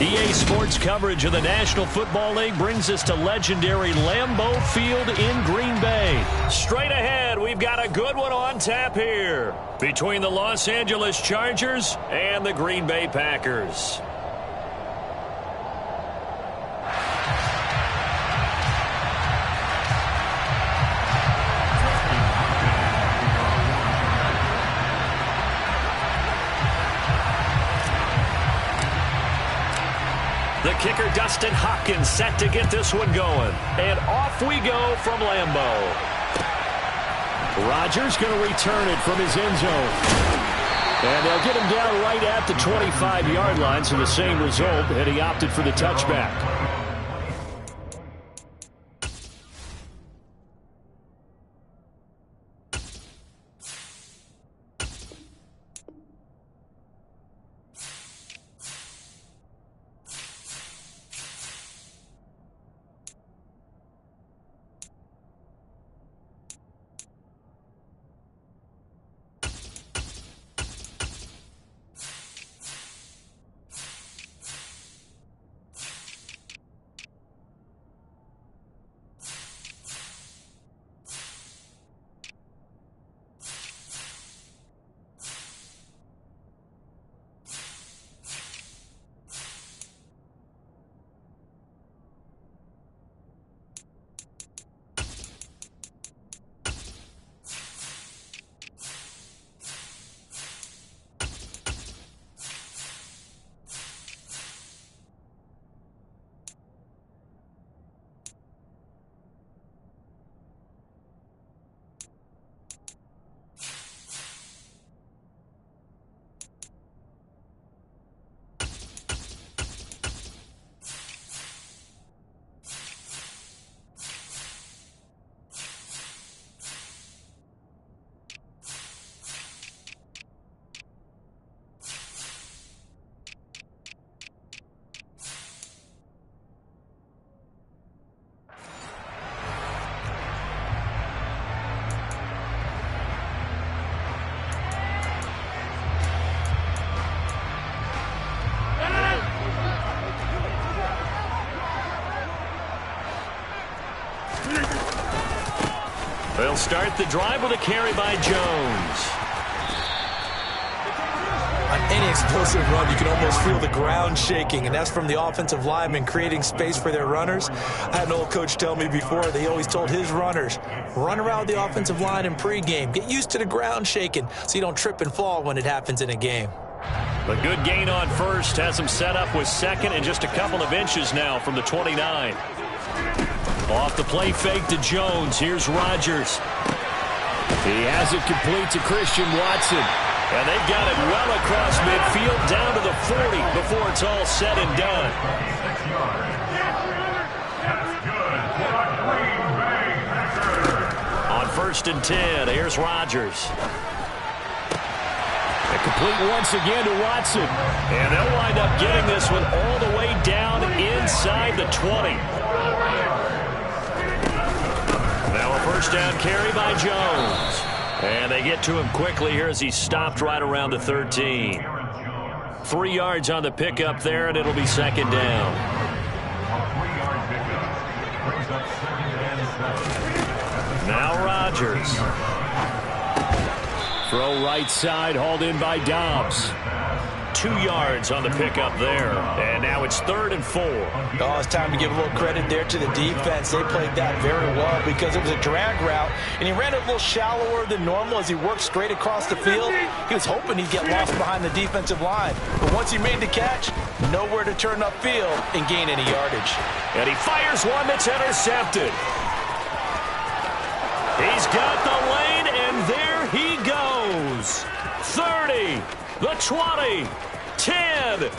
EA Sports coverage of the National Football League brings us to legendary Lambeau Field in Green Bay. Straight ahead, we've got a good one on tap here between the Los Angeles Chargers and the Green Bay Packers. The kicker, Dustin Hopkins, set to get this one going. And off we go from Lambeau. Rodgers going to return it from his end zone. And they'll get him down right at the 25-yard line, so the same result, and he opted for the touchback. They'll start the drive with a carry by Jones. On any explosive run, you can almost feel the ground shaking, and that's from the offensive linemen creating space for their runners. I had an old coach tell me before, they always told his runners, run around the offensive line in pregame. Get used to the ground shaking so you don't trip and fall when it happens in a game. A good gain on first has him set up with second and just a couple of inches now from the 29. Off the play fake to Jones. Here's Rodgers. He has it complete to Christian Watson. And they've got it well across midfield down to the 40 before it's all said and done. On 1st and 10, here's Rodgers. And complete once again to Watson. And they'll wind up getting this one all the way down inside the 20. Now a first down carry by Jones. And they get to him quickly here as he stopped right around the 13. 3 yards on the pickup there, and it'll be second down. Now Rodgers. Throw right side, hauled in by Dobbs. 2 yards on the pickup there. And now it's 3rd and 4. Oh, it's time to give a little credit there to the defense. They played that very well because it was a drag route, and he ran it a little shallower than normal as he worked straight across the field. He was hoping he'd get lost behind the defensive line. But once he made the catch, nowhere to turn upfield and gain any yardage. And he fires one that's intercepted. He's got the lane, and there he goes. 30, the 20, 10.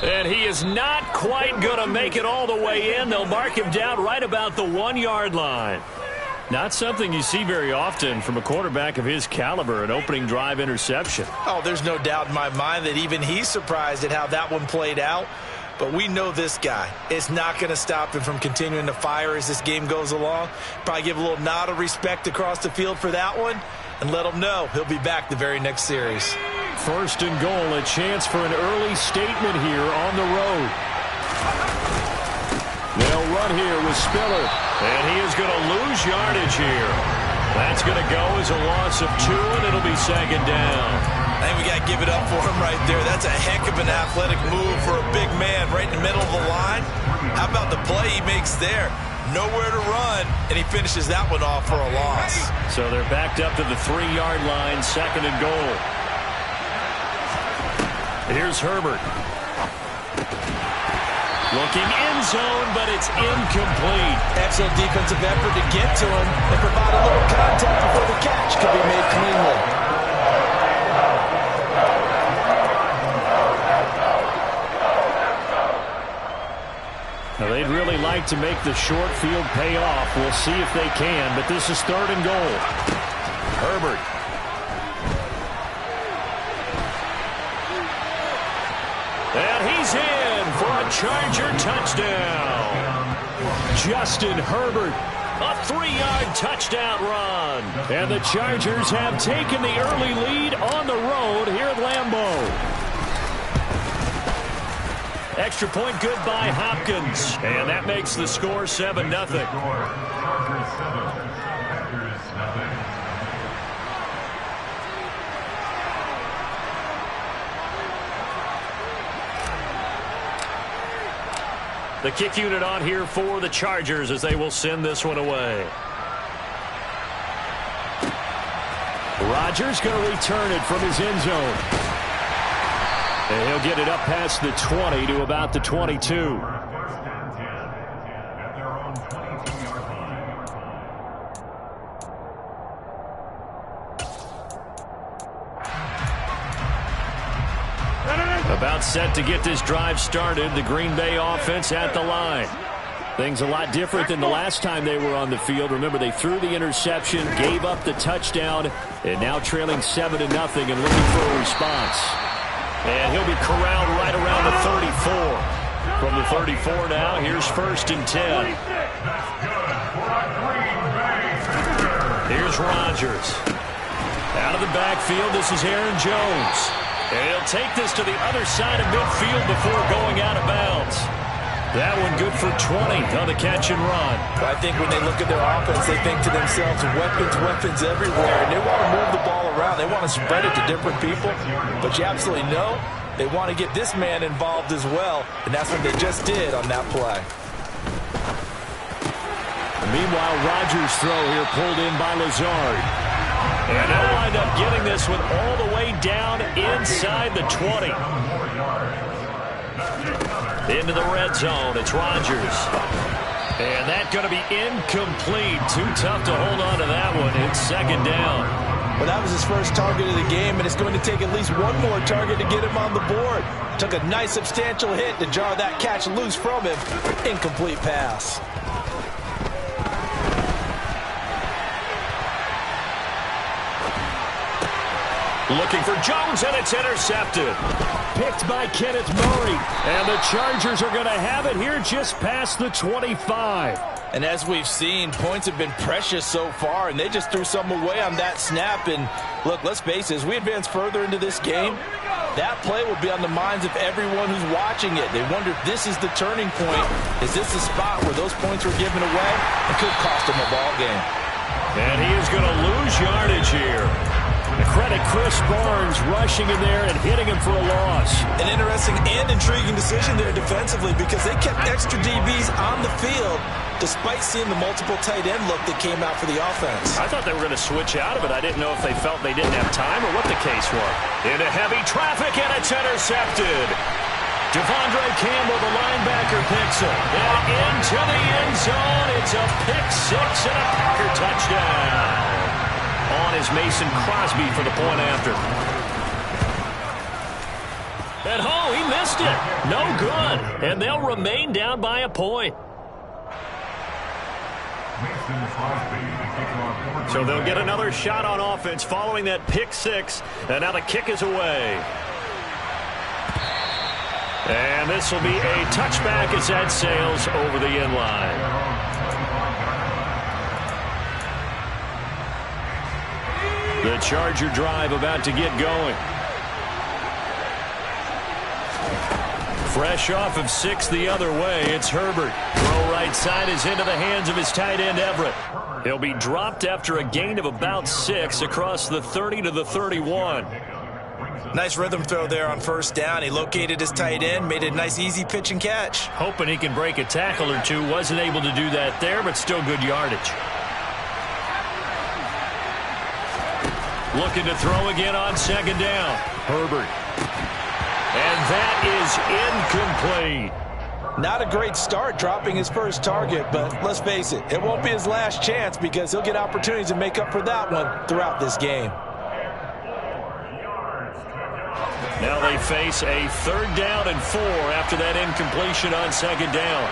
And he is not quite going to make it all the way in. They'll mark him down right about the 1-yard line. Not something you see very often from a quarterback of his caliber, an opening drive interception. Oh, there's no doubt in my mind that even he's surprised at how that one played out. But we know this guy. It's not going to stop him from continuing to fire as this game goes along. Probably give a little nod of respect across the field for that one and let him know he'll be back the very next series. First and goal, a chance for an early statement here on the road. They'll run here with Spiller, and he is going to lose yardage here. That's going to go as a loss of 2, and it'll be second down. I think we got to give it up for him right there. That's a heck of an athletic move for a big man right in the middle of the line. How about the play he makes there? Nowhere to run, and he finishes that one off for a loss. So they're backed up to the 3-yard line, second and goal. Here's Herbert. Looking end zone, but it's incomplete. Excellent defensive effort to get to him and provide a little contact before the catch could be made cleanly. Now they'd really like to make the short field pay off. We'll see if they can, but this is third and goal. Herbert. And he's in for a Charger touchdown. Justin Herbert, a 3-yard touchdown run. And the Chargers have taken the early lead on the road here at Lambeau. Extra point good by Hopkins. And that makes the score 7-0. The kick unit on here for the Chargers as they will send this one away. Rodgers going to return it from his end zone. And he'll get it up past the 20 to about the 22. About set to get this drive started. The Green Bay offense at the line. Things a lot different than the last time they were on the field. Remember, they threw the interception, gave up the touchdown, and now trailing 7-0 and looking for a response. And he'll be corralled right around the 34. From the 34 now, here's first and 10. Here's Rodgers. Out of the backfield, this is Aaron Jones. And he'll take this to the other side of midfield before going out of bounds. That one good for 20 on the catch and run. I think when they look at their offense, they think to themselves, weapons everywhere. And they want to move the ball around. They want to spread it to different people. But you absolutely know they want to get this man involved as well. And that's what they just did on that play. Meanwhile, Rodgers' throw here pulled in by Lazard. And they'll wind up getting this one all the way down inside the 20. Into the red zone, it's Rodgers. And that's going to be incomplete. Too tough to hold on to that one. It's second down. Well, that was his first target of the game, and it's going to take at least one more target to get him on the board. Took a nice substantial hit to jar that catch loose from him. Incomplete pass. Looking for Jones, and it's intercepted. Picked by Kenneth Murray. And the Chargers are going to have it here just past the 25. And as we've seen, points have been precious so far, and they just threw some away on that snap. And look, let's face it, as we advance further into this game, that play will be on the minds of everyone who's watching it. They wonder if this is the turning point. Is this the spot where those points were given away? It could cost them a ball game. And he is going to lose yardage here. Credit Chris Barnes rushing in there and hitting him for a loss. An interesting and intriguing decision there defensively because they kept extra DBs on the field despite seeing the multiple tight end look that came out for the offense. I thought they were going to switch out of it. I didn't know if they felt they didn't have time or what the case was. Into heavy traffic, and it's intercepted. Devondre Campbell, the linebacker, picks it. And into the end zone. It's a pick six and a Packer touchdown. On is Mason Crosby for the point after. And he missed it. No good. And they'll remain down by a point. So they'll get another shot on offense following that pick six. And now the kick is away. And this will be a touchback as that sails over the end line. The Charger drive about to get going. Fresh off of 6 the other way, it's Herbert. Throw right side is into the hands of his tight end, Everett. He'll be dropped after a gain of about 6 across the 30 to the 31. Nice rhythm throw there on first down. He located his tight end, made it a nice easy pitch and catch. Hoping he can break a tackle or two. Wasn't able to do that there, but still good yardage. Looking to throw again on second down. Herbert. And that is incomplete. Not a great start dropping his first target, but let's face it, it won't be his last chance because he'll get opportunities to make up for that one throughout this game. Now they face a 3rd down and 4 after that incompletion on second down.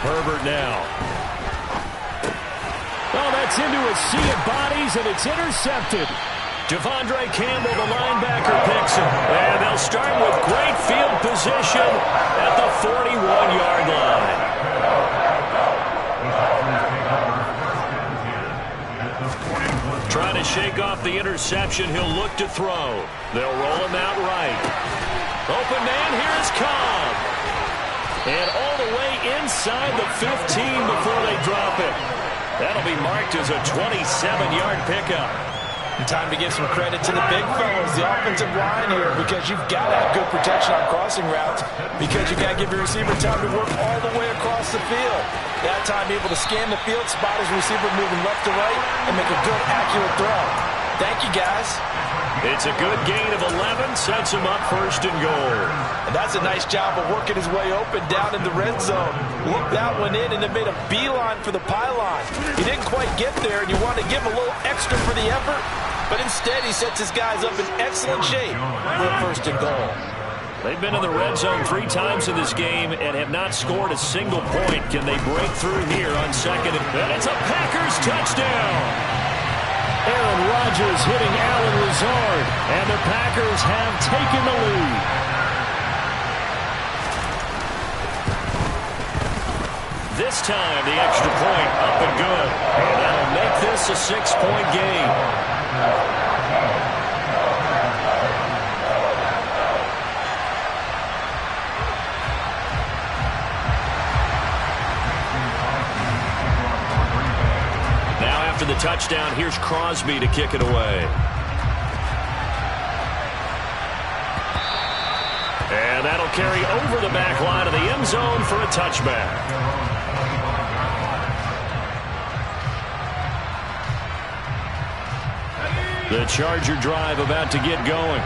Herbert now. Oh, that's into a sea of bodies, and it's intercepted. Devondre Campbell, the linebacker, picks him. And they'll start with great field position at the 41-yard line. Trying to shake off the interception. He'll look to throw. They'll roll him out right. Open man, here is Cobb. And all the way inside the 15 before they drop it. That'll be marked as a 27-yard pickup. And time to give some credit to the big fellas, the offensive line here, because you've got to have good protection on crossing routes because you've got to give your receiver time to work all the way across the field. That time able to scan the field, spot his receiver moving left to right, and make a good, accurate throw. Thank you, guys. It's a good gain of 11, sets him up 1st and goal. And that's a nice job of working his way open down in the red zone. Looked that one in and then made a beeline for the pylon. He didn't quite get there, and you want to give him a little extra for the effort, but instead he sets his guys up in excellent shape for a 1st and goal. They've been in the red zone 3 times in this game and have not scored a single point. Can they break through here on 2nd? And it's a Packers touchdown. Aaron Rodgers hitting Allen Lazard, and the Packers have taken the lead. This time, the extra point up and good. And that'll make this a 6-point game. After the touchdown, here's Crosby to kick it away. And that'll carry over the back line of the end zone for a touchback. The Charger drive about to get going.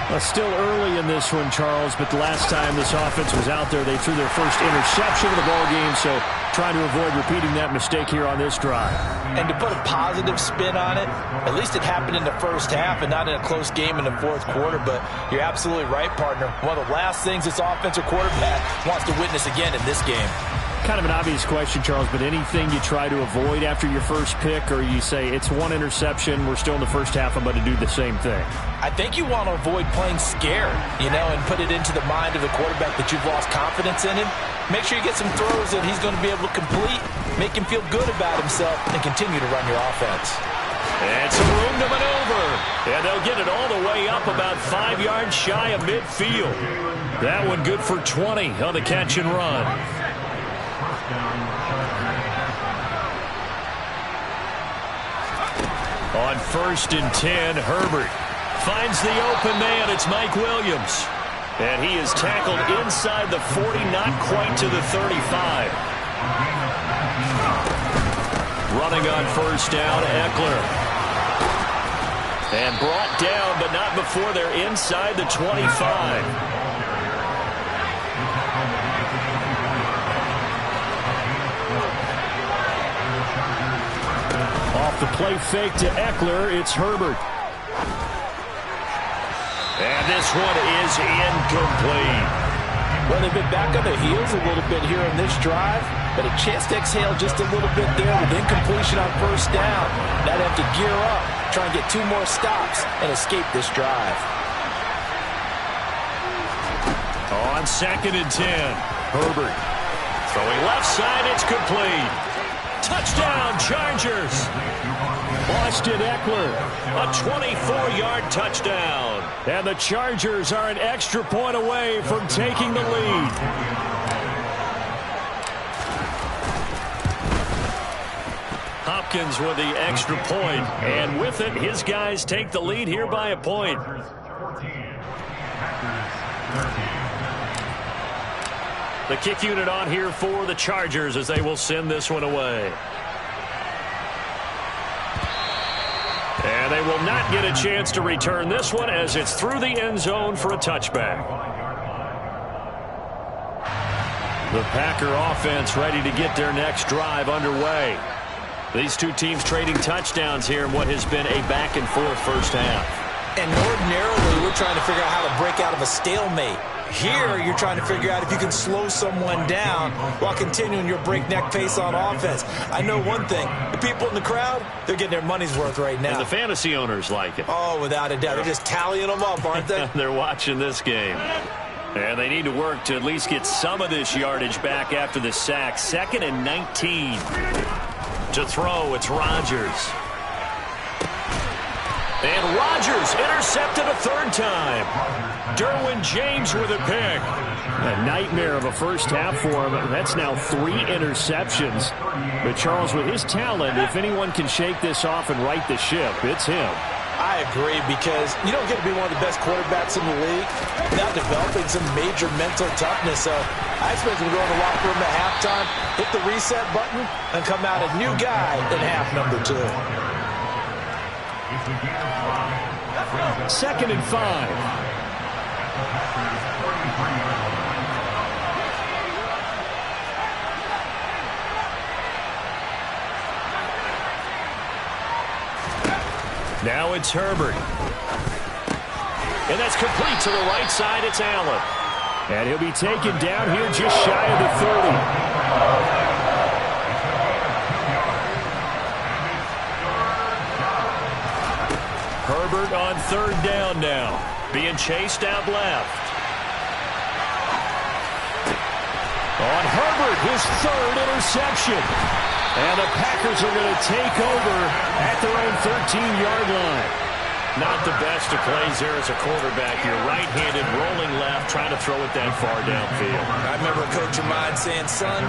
Well, still early in this one, Charles, but the last time this offense was out there, they threw their first interception of the ballgame, so trying to avoid repeating that mistake here on this drive. And to put a positive spin on it, at least it happened in the first half and not in a close game in the 4th quarter, but you're absolutely right, partner. One of the last things this offensive quarterback wants to witness again in this game. Kind of an obvious question, Charles, but anything you try to avoid after your first pick, or you say it's 1 interception, we're still in the first half, I'm going to do the same thing? I think you want to avoid playing scared, and put it into the mind of the quarterback that you've lost confidence in him. Make sure you get some throws that he's going to be able to complete, make him feel good about himself, and continue to run your offense. And some room to maneuver. And they'll get it all the way up about 5 yards shy of midfield. That one good for 20 on the catch and run. On 1st and 10, Herbert finds the open man. It's Mike Williams. And he is tackled inside the 40, not quite to the 35. Running on 1st down, Eckler. And brought down, but not before they're inside the 25. Off the play fake to Eckler, it's Herbert. And this one is incomplete. Well, they've been back on their heels a little bit here on this drive, but a chance to exhale just a little bit there with incompletion on 1st down. Now they have to gear up, try and get 2 more stops and escape this drive. On 2nd and 10, Herbert throwing left side, it's complete. Touchdown, Chargers. Austin Eckler. A 24-yard touchdown. And the Chargers are an extra point away from taking the lead. Hopkins with the extra point, and with it, his guys take the lead here by a point. The kick unit on here for the Chargers as they will send this one away. And they will not get a chance to return this one as it's through the end zone for a touchback. The Packer offense ready to get their next drive underway. These two teams trading touchdowns here in what has been a back-and-forth first half. And ordinarily, we're trying to figure out how to break out of a stalemate. Here, you're trying to figure out if you can slow someone down while continuing your breakneck pace on offense. I know one thing. The people in the crowd, they're getting their money's worth right now. And the fantasy owners like it. Oh, without a doubt. They're just tallying them up, aren't they? They're watching this game. And they need to work to at least get some of this yardage back after the sack. 2nd and 19. To throw, it's Rodgers. And Rodgers intercepted a third time. Derwin James with a pick. A nightmare of a first half for him. That's now 3 interceptions. But Charles, with his talent, if anyone can shake this off and right the ship, it's him. I agree, because you don't get to be one of the best quarterbacks in the league without developing some major mental toughness. So I expect him to go in the locker room at halftime, hit the reset button, and come out a new guy in half number 2. 2nd and 5. Now it's Herbert. And that's complete to the right side. It's Allen. And he'll be taken down here just shy of the 30. Herbert on 3rd down now. Being chased out left. On Herbert, his 3rd interception. And the Packers are going to take over at their own 13-yard line. Not the best of plays there as a quarterback. You're right-handed, rolling left, trying to throw it that far downfield. I remember a coach of mine saying, son,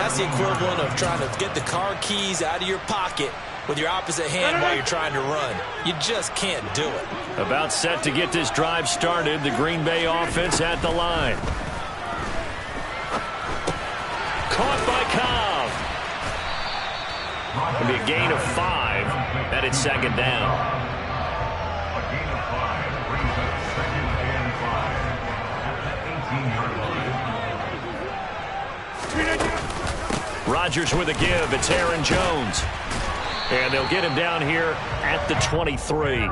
that's the equivalent of trying to get the car keys out of your pocket with your opposite hand while you're trying to run. You just can't do it. About set to get this drive started. The Green Bay offense at the line. Caught by Cobb. It'll be a gain of 5. And it's 2nd down. Rodgers with a give. It's Aaron Jones. And they'll get him down here at the 23.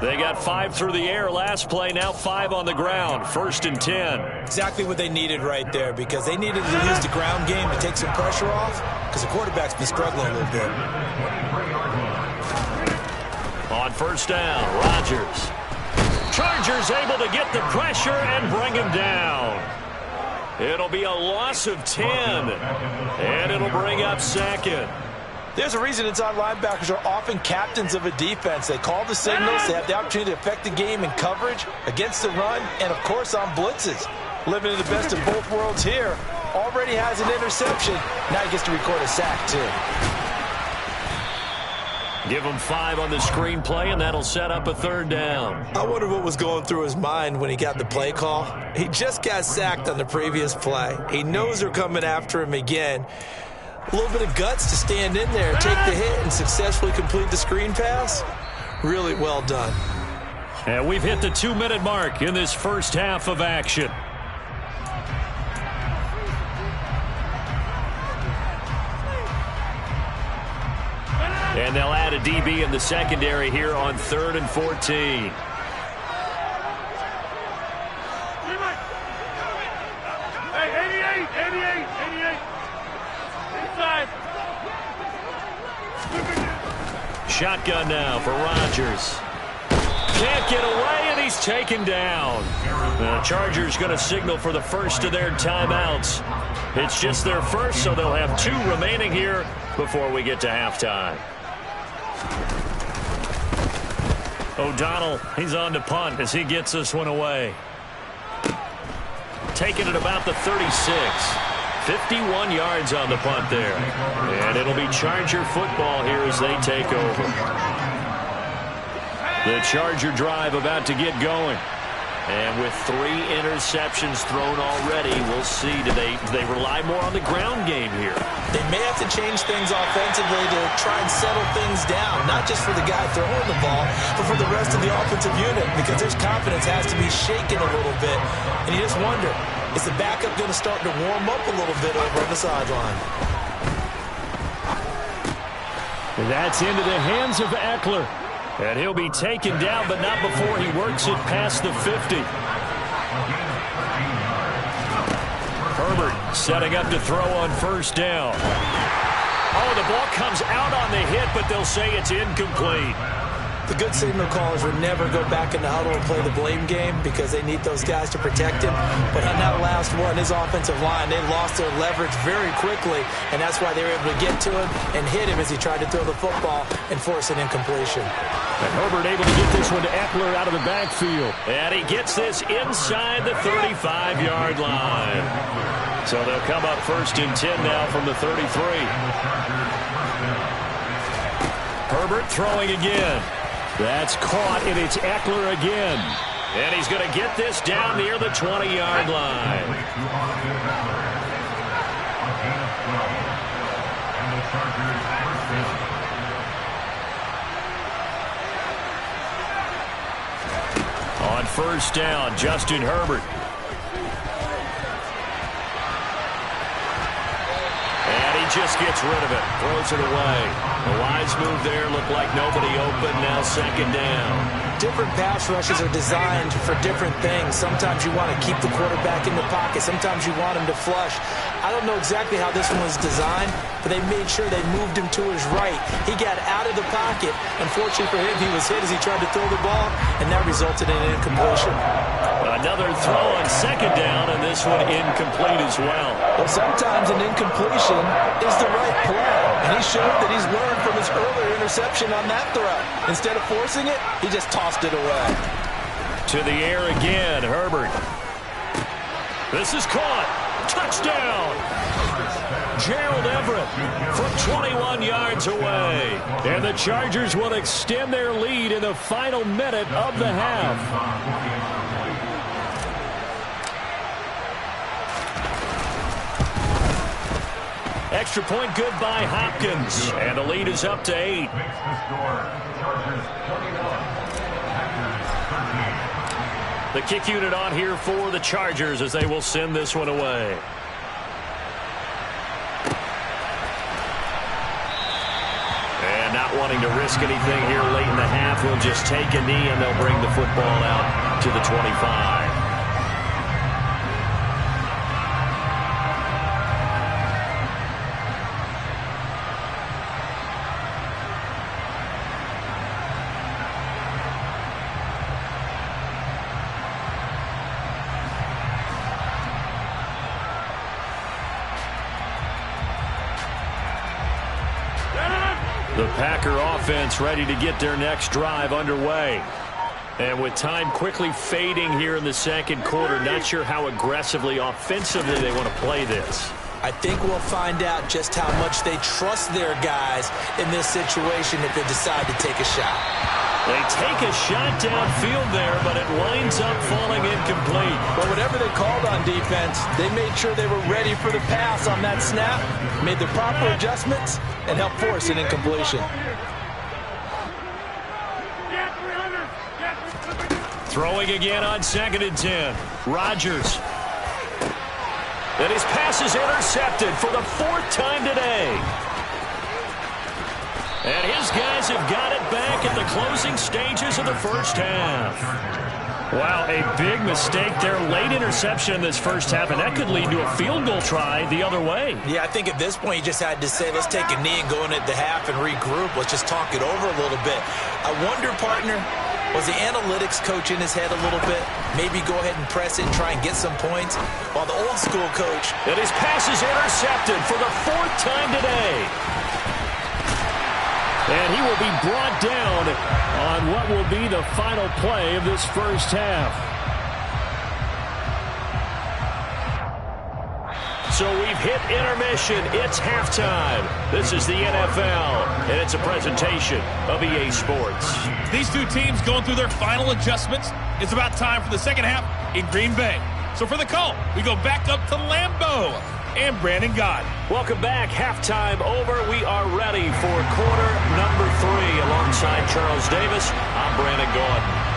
They got 5 through the air last play, now 5 on the ground. 1st and 10. Exactly what they needed right there, because they needed to use the ground game to take some pressure off, because the quarterback's been struggling a little bit. On 1st down, Rodgers. Chargers able to get the pressure and bring him down. It'll be a loss of 10, and it'll bring up 2nd. There's a reason inside linebackers are often captains of a defense. They call the signals. They have the opportunity to affect the game in coverage, against the run, and, of course, on blitzes. Living in the best of both worlds here. Already has an interception. Now he gets to record a sack, too. Give him 5 on the screenplay, and that'll set up a 3rd down. I wonder what was going through his mind when he got the play call. He just got sacked on the previous play. He knows they're coming after him again. A little bit of guts to stand in there, take the hit, and successfully complete the screen pass. Really well done. And we've hit the 2-minute mark in this first half of action. And they'll add a DB in the secondary here on 3rd and 14. Shotgun now for Rodgers. Can't get away, and he's taken down. The Chargers going to signal for the first of their timeouts. It's just their first, so they'll have 2 remaining here before we get to halftime. O'Donnell, he's on to punt as he gets this one away. Taking it about the 36. 51 yards on the punt there. And it'll be Charger football here as they take over. The Charger drive about to get going. And with 3 interceptions thrown already, we'll see. Do they rely more on the ground game here? They may have to change things offensively to try and settle things down, not just for the guy throwing the ball, but for the rest of the offensive unit, because their confidence has to be shaken a little bit. And you just wonder, is the backup going to start to warm up a little bit over on the sideline? And that's into the hands of Eckler. And he'll be taken down, but not before he works it past the 50. Herbert setting up to throw on first down. Oh, the ball comes out on the hit, but they'll say it's incomplete. The good signal callers would never go back in the huddle and play the blame game because they need those guys to protect him. But on that last one, his offensive line, they lost their leverage very quickly, and that's why they were able to get to him and hit him as he tried to throw the football and force an incompletion. And Herbert able to get this one to Eckler out of the backfield. And he gets this inside the 35-yard line. So they'll come up 1st and 10 now from the 33. Herbert throwing again. That's caught, and it's Eckler again. And he's going to get this down near the 20-yard line. On first down, Justin Herbert. And he just gets rid of it, throws it away. The wise move there, looked like nobody open, now 2nd down. Different pass rushes are designed for different things. Sometimes you want to keep the quarterback in the pocket. Sometimes you want him to flush. I don't know exactly how this one was designed, but they made sure they moved him to his right. He got out of the pocket. Unfortunately for him, he was hit as he tried to throw the ball, and that resulted in an incompletion. Another throw on 2nd down, and this one incomplete as well. Well, sometimes an incompletion is the right play, and he showed that he's learned from his earlier interception on that throw. Instead of forcing it, he just tossed it away. To the air again, Herbert. This is caught. Touchdown! Gerald Everett from 21 yards away. And the Chargers will extend their lead in the final minute of the half. Extra point good by Hopkins. And the lead is up to 8. The kick unit on here for the Chargers as they will send this one away. And not wanting to risk anything here late in the half, will just take a knee and they'll bring the football out to the 25. The Packer offense ready to get their next drive underway. And with time quickly fading here in the 2nd quarter, not sure how aggressively, offensively they want to play this. I think we'll find out just how much they trust their guys in this situation if they decide to take a shot. They take a shot downfield there, but it winds up falling incomplete. Well, whatever they called on defense, they made sure they were ready for the pass on that snap, made the proper adjustments, and helped force an incompletion. Throwing again on 2nd and 10. Rodgers. And his pass is intercepted for the 4th time today. And his guys have got it back at the closing stages of the 1st half. Wow, a big mistake there. Late interception in this 1st half, and that could lead to a field goal try the other way. Yeah, I think at this point you just had to say, let's take a knee and go into the half and regroup. Let's just talk it over a little bit. I wonder, partner, was the analytics coach in his head a little bit? Maybe go ahead and press it and try and get some points? While the old school coach... And his pass is intercepted for the 4th time today. And he will be brought down on And what will be the final play of this first half? So we've hit intermission. It's halftime. This is the NFL, and it's a presentation of EA Sports. These two teams going through their final adjustments. It's about time for the second half in Green Bay. So for the call, we go back up to Lambeau and Brandon Gott. Welcome back. Halftime over. We are ready for quarter number 3. Alongside Charles Davis, I'm Brandon Gott.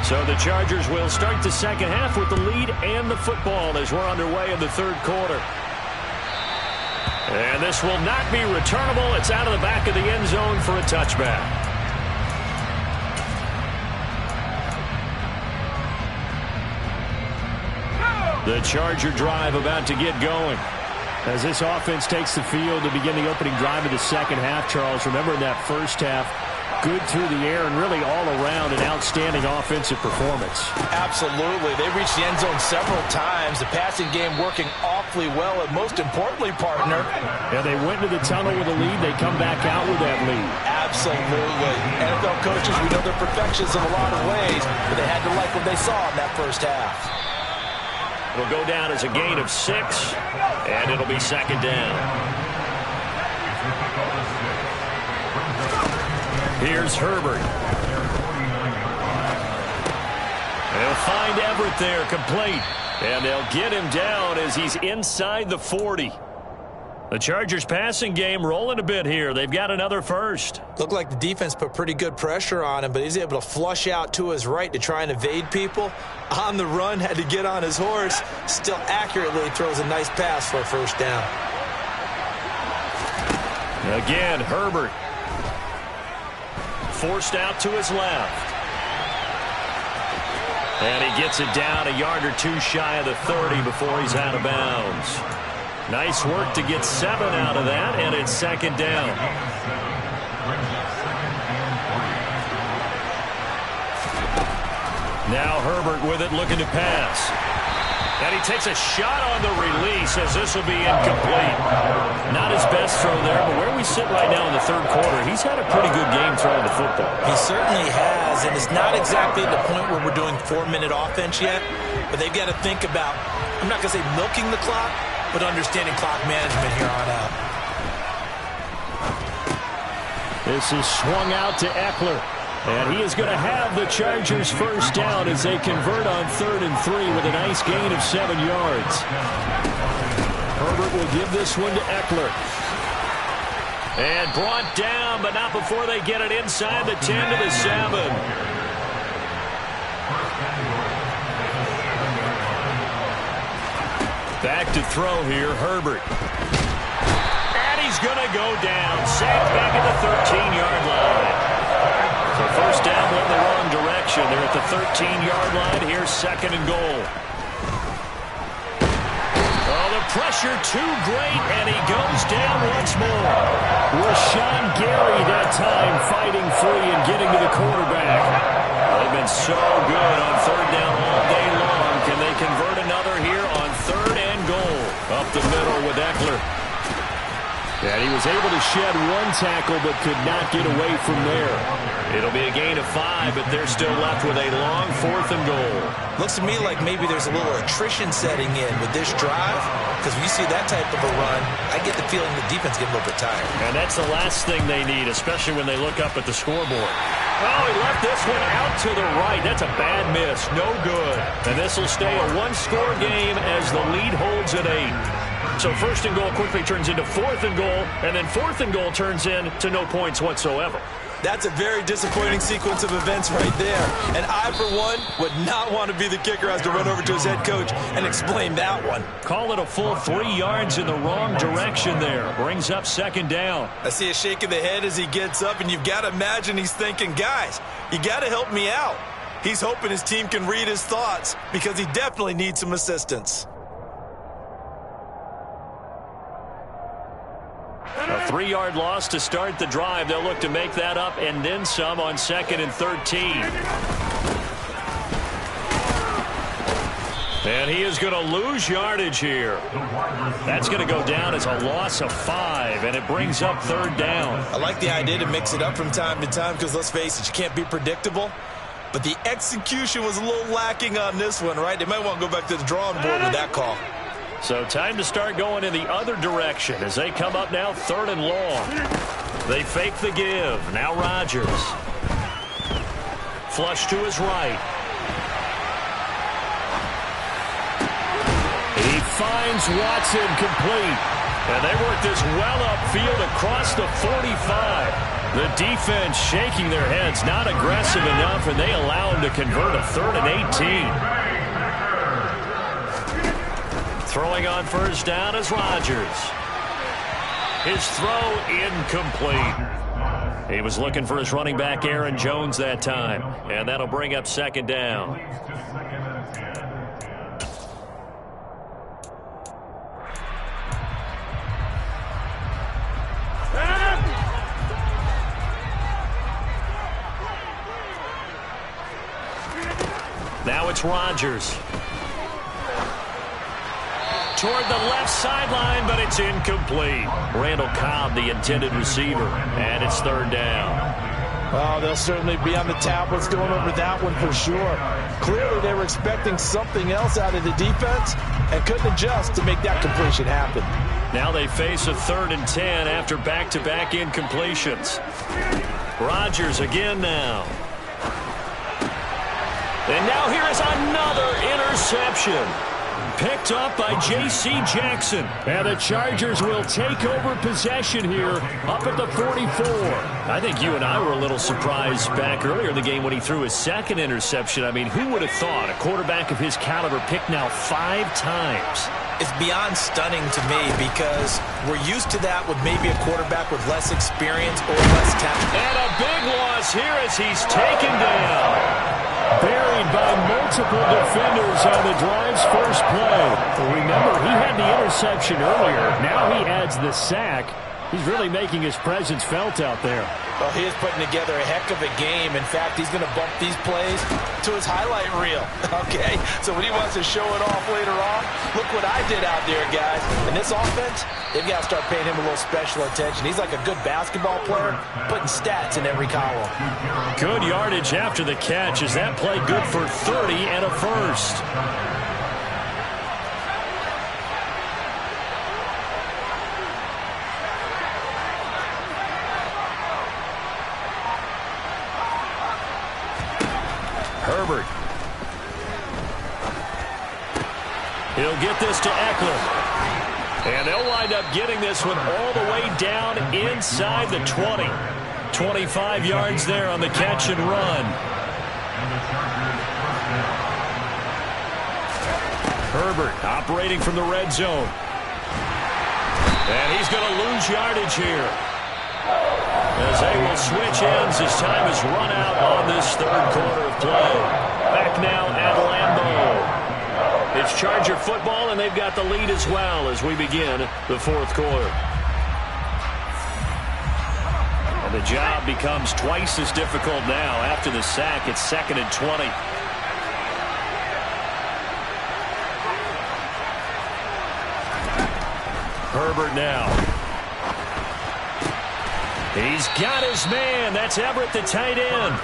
So the Chargers will start the second half with the lead and the football as we're underway in the third quarter. And this will not be returnable. It's out of the back of the end zone for a touchback. The Charger drive about to get going. As this offense takes the field to begin the opening drive of the second half, Charles, remember in that first half, good through the air and really all around an outstanding offensive performance. Absolutely. They reached the end zone several times. The passing game working awfully well, and most importantly, partner. Yeah, they went to the tunnel with a lead. They come back out with that lead. Absolutely. NFL coaches, we know they're perfectionists in a lot of ways, but they had to like what they saw in that first half. It'll go down as a gain of 6, and it'll be second down. Here's Herbert. They'll find Everett there, complete. And they'll get him down as he's inside the 40. The Chargers passing game rolling a bit here. They've got another first. Looked like the defense put pretty good pressure on him, but he's able to flush out to his right to try and evade people. On the run, had to get on his horse. Still accurately throws a nice pass for a first down. Again, Herbert. Forced out to his left. And he gets it down a yard or 2 shy of the 30 before he's out of bounds. Nice work to get 7 out of that, and it's second down. Now Herbert with it, looking to pass. And he takes a shot on the release as this will be incomplete. Not his best throw there, but where we sit right now in the third quarter, he's had a pretty good game throwing the football. He certainly has, and it's not exactly at the point where we're doing 4-minute offense yet, but they've got to think about, I'm not going to say milking the clock, but understanding clock management here on out. This is swung out to Eckler. And he is going to have the Chargers first down as they convert on 3rd and 3 with a nice gain of 7 yards. Herbert will give this one to Eckler. And brought down, but not before they get it inside the 10 to the 7. Back to throw here, Herbert. And he's going to go down. Sacked back at the 13-yard line. So first down went the wrong direction. They're at the 13-yard line. Here's second and goal. Oh, the pressure too great, and he goes down once more. Rashawn Gary that time fighting free and getting to the quarterback. They've been so good on third down all day long. Can they convert another here on 3rd and goal? Up the middle with Eckler. And he was able to shed 1 tackle but could not get away from there. It'll be a gain of 5, but they're still left with a long 4th and goal. Looks to me like maybe there's a little attrition setting in with this drive, because when you see that type of a run, I get the feeling the defense gets a little bit tired. And that's the last thing they need, especially when they look up at the scoreboard. Oh, he left this one out to the right. That's a bad miss. No good. And this will stay a 1-score game as the lead holds at 8. So 1st and goal quickly turns into 4th and goal, and then 4th and goal turns into no points whatsoever. That's a very disappointing sequence of events right there. And I, for one, would not want to be the kicker who has to run over to his head coach and explain that one. Call it a full 3 yards in the wrong direction there. Brings up second down. I see a shake of the head as he gets up, and you've got to imagine he's thinking, guys, you got to help me out. He's hoping his team can read his thoughts because he definitely needs some assistance. A 3-yard loss to start the drive. They'll look to make that up and then some on 2nd and 13. And he is going to lose yardage here. That's going to go down as a loss of 5, and it brings up 3rd down. I like the idea to mix it up from time to time because, let's face it, you can't be predictable. But the execution was a little lacking on this one, right? They might want to go back to the drawing board with that call. So time to start going in the other direction as they come up now 3rd and long. They fake the give. Now Rodgers. Flush to his right. He finds Watson complete. And they work this well upfield across the 45. The defense shaking their heads, not aggressive enough, and they allow him to convert a 3rd and 18. Throwing on 1st down is Rodgers. His throw incomplete. He was looking for his running back Aaron Jones that time, and that'll bring up 2nd down. Now it's Rodgers. Toward the left sideline, but it's incomplete. Randall Cobb, the intended receiver, and it's 3rd down. Oh, they'll certainly be on the tablets going over that one for sure. Clearly, they were expecting something else out of the defense and couldn't adjust to make that completion happen. Now they face a 3rd and 10 after back-to-back incompletions. Rodgers again now. And now here is another interception. Picked up by J.C. Jackson. And the Chargers will take over possession here up at the 44. I think you and I were a little surprised back earlier in the game when he threw his 2nd interception. I mean, who would have thought a quarterback of his caliber picked now 5 times? It's beyond stunning to me because we're used to that with maybe a quarterback with less experience or less talent. And a big loss here as he's taken down. Buried by multiple defenders on the drive's first play. Remember, he had the interception earlier. Now he adds the sack. He's really making his presence felt out there. Well, he is putting together a heck of a game. In fact, he's going to bump these plays to his highlight reel. Okay? So when he wants to show it off later on, look what I did out there, guys. And this offense, they've got to start paying him a little special attention. He's like a good basketball player, putting stats in every column. Good yardage after the catch. Is that play good for 30 and a first? Herbert. He'll get this to Eckler. And they'll wind up getting this one all the way down inside the 20. 25 yards there on the catch and run. Herbert operating from the red zone. And he's going to lose yardage here, as they will switch ends as time is run out on this 3rd quarter of play. Back now at Lambeau. It's Charger football, and they've got the lead as well as we begin the 4th quarter. And the job becomes twice as difficult now after the sack. It's 2nd and 20. Herbert now. He's got his man. That's Everett, the tight end.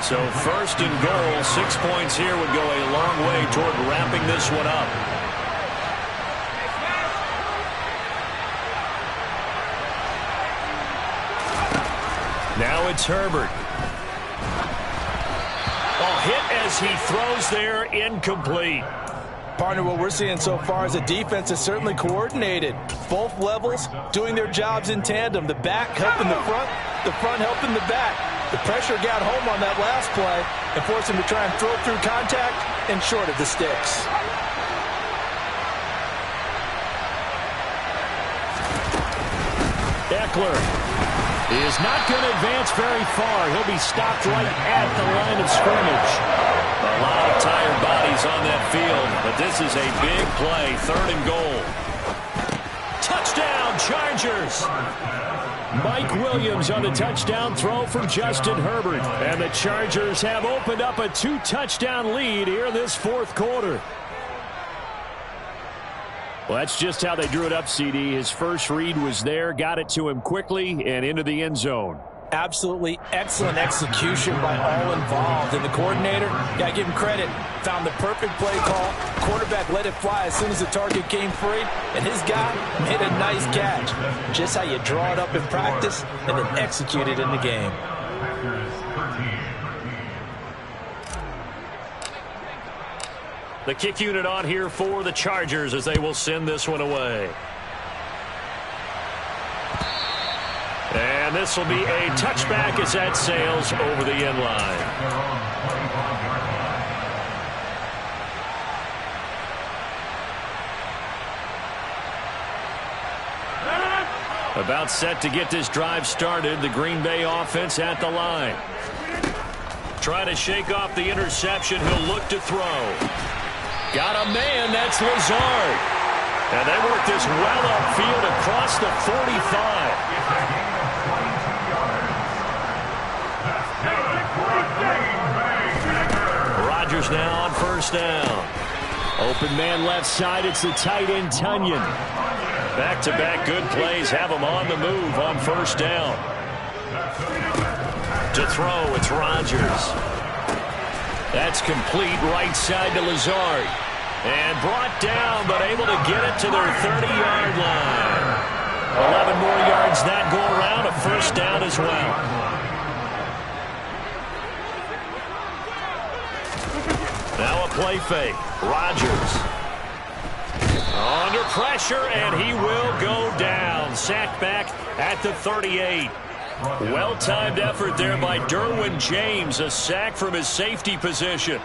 So 1st and goal. 6 points here would go a long way toward wrapping this one up. Now it's Herbert. Oh, hit as he throws there, incomplete. Partner, what we're seeing so far is the defense is certainly coordinated. Both levels doing their jobs in tandem. The back helping the front helping the back. The pressure got home on that last play and forced him to try and throw through contact and short of the sticks. Eckler is not going to advance very far. He'll be stopped right at the line of scrimmage. A lot of tired bodies on that field, but this is a big play. 3rd and goal. Touchdown, Chargers. Mike Williams on the touchdown throw from Justin Herbert. And the Chargers have opened up a 2-touchdown lead here in this 4th quarter. Well, that's just how they drew it up, CD. His first read was there, got it to him quickly, and into the end zone. Absolutely excellent execution by all involved. And the coordinator, got to give him credit, found the perfect play call. Quarterback let it fly as soon as the target came free, and his guy made a nice catch. Just how you draw it up in practice and then execute it in the game. The kick unit on here for the Chargers as they will send this one away. And this will be a touchback as that sails over the end line. About set to get this drive started. The Green Bay offense at the line. Trying to shake off the interception. He'll look to throw. Got a man. That's Lazard. And they work this well upfield across the 45. Rodgers now on first down. Open man left side. It's the tight end, Tunyon. Back-to-back good plays have him on the move on first down. To throw, it's Rodgers. That's complete right side to Lazard. And brought down, but able to get it to their 30-yard line. 11 more yards that go around, a first down as well. Now a play fake. Rodgers. Under pressure, and he will go down. Sacked back at the 38. Well-timed effort there by Derwin James. A sack from his safety position.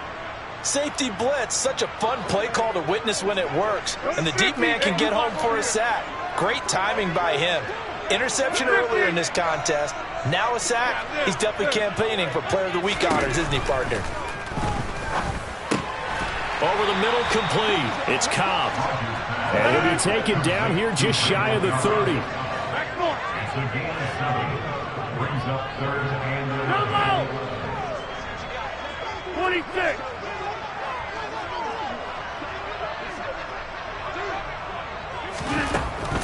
Safety blitz, such a fun play call to witness when it works. And the deep man can get home for a sack. Great timing by him. Interception earlier in this contest. Now a sack. He's definitely campaigning for Player of the Week honors, isn't he, partner? Over the middle, complete. It's Cobb. And he'll be taken down here just shy of the 30. Brings up third and 26.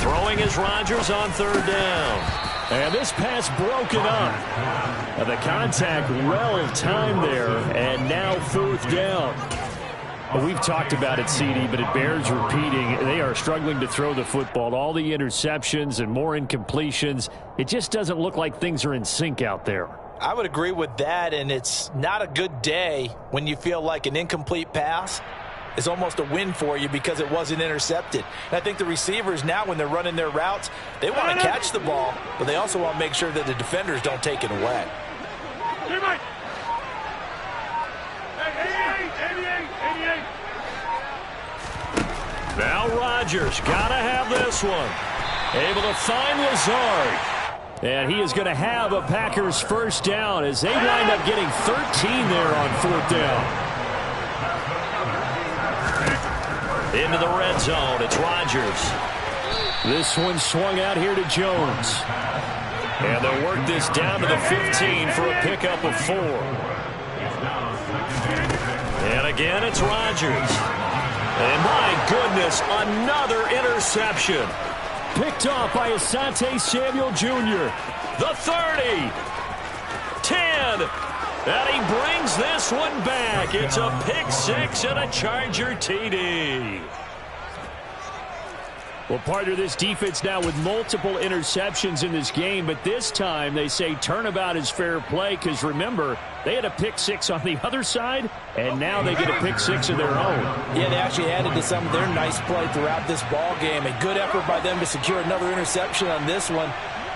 Throwing is Rodgers on third down. And this pass broken up. And the contact well-timed there. And now fourth down. Well, we've talked about it, CD, but it bears repeating. They are struggling to throw the football. All the interceptions and more incompletions. It just doesn't look like things are in sync out there. I would agree with that, and it's not a good day when you feel like an incomplete pass is almost a win for you because it wasn't intercepted. And I think the receivers now, when they're running their routes, they want to catch the ball, but they also want to make sure that the defenders don't take it away. Now Rodgers, gotta have this one. Able to find Lazard. And he is going to have a Packers first down as they wind up getting 13 there on fourth down. Into the red zone, it's Rodgers. This one swung out here to Jones. And they'll work this down to the 15 for a pickup of 4. And again, it's Rodgers. And my goodness, another interception. Picked off by Asante Samuel Jr. The 30. 10. And he brings this one back. It's a pick six and a Charger TD. Well, partner, this defense now with multiple interceptions in this game, but this time they say turnabout is fair play because, remember, they had a pick six on the other side, and now they get a pick six of their own. Yeah, they actually added to some of their nice play throughout this ball game. A good effort by them to secure another interception on this one.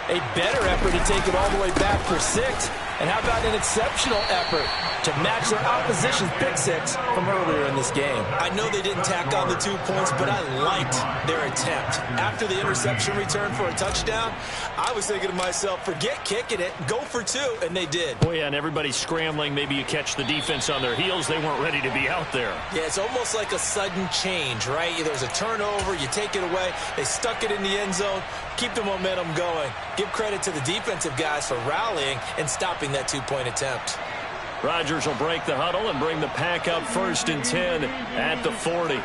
A better effort to take it all the way back for 6. And how about an exceptional effort to match their opposition's pick six from earlier in this game? I know they didn't tack on the 2 points, but I liked their attempt. After the interception return for a touchdown, I was thinking to myself, forget kicking it, go for 2, and they did. Oh, yeah, and everybody's scrambling. Maybe you catch the defense on their heels. They weren't ready to be out there. Yeah, it's almost like a sudden change, right? There's a turnover, you take it away, they stuck it in the end zone, keep the momentum going. Give credit to the defensive guys for rallying and stopping that 2-point attempt. Rodgers will break the huddle and bring the pack up 1st and 10 at the 40.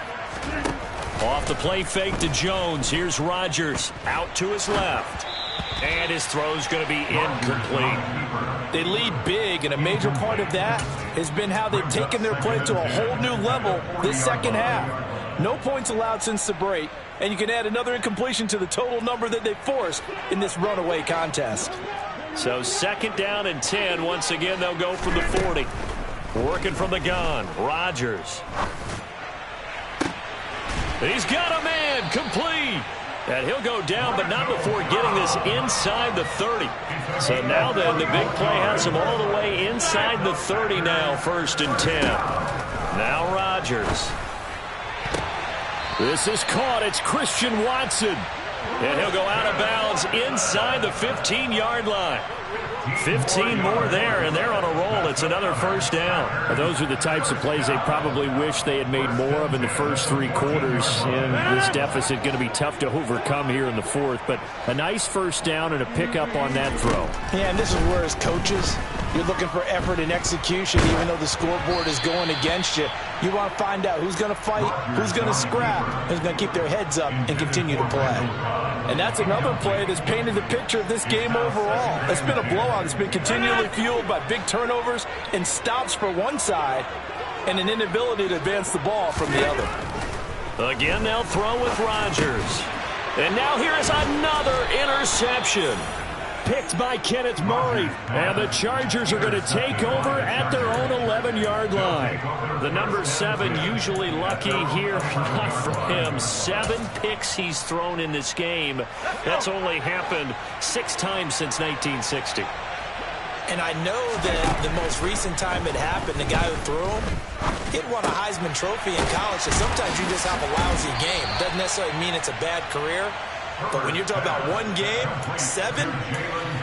Off the play fake to Jones. Here's Rodgers out to his left. And his throw's going to be incomplete. They lead big, and a major part of that has been how they've taken their play to a whole new level this second half. No points allowed since the break, and you can add another incompletion to the total number that they forced in this runaway contest. So 2nd down and 10. Once again, they'll go from the 40. Working from the gun, Rodgers. He's got a man, complete. And he'll go down, but not before getting this inside the 30. So now then, the big play has him all the way inside the 30 now, 1st and 10. Now Rodgers. This is caught. It's Christian Watson. And he'll go out of bounds inside the 15-yard line. 15 more there, and they're on a roll. It's another 1st down. Those are the types of plays they probably wish they had made more of in the first 3 quarters. And this deficit going to be tough to overcome here in the 4th. But a nice 1st down and a pickup on that throw. Yeah, and this is where as coaches, you're looking for effort and execution, even though the scoreboard is going against you. You want to find out who's going to fight, who's going to scrap, who's going to keep their heads up and continue to play. And that's another play that's painted the picture of this game overall. It's been a blowout. It's been continually fueled by big turnovers and stops for one side and an inability to advance the ball from the other. Again, they'll throw with Rodgers. And now here is another interception. Picked by Kenneth Murray. And the Chargers are going to take over at their own 11-yard line. The number 7 usually lucky here. Not for him. 7 picks he's thrown in this game. That's only happened 6 times since 1960. And I know that the most recent time it happened, the guy who threw him, he'd won a Heisman Trophy in college. So sometimes you just have a lousy game. Doesn't necessarily mean it's a bad career. But when you're talking about one game, 7,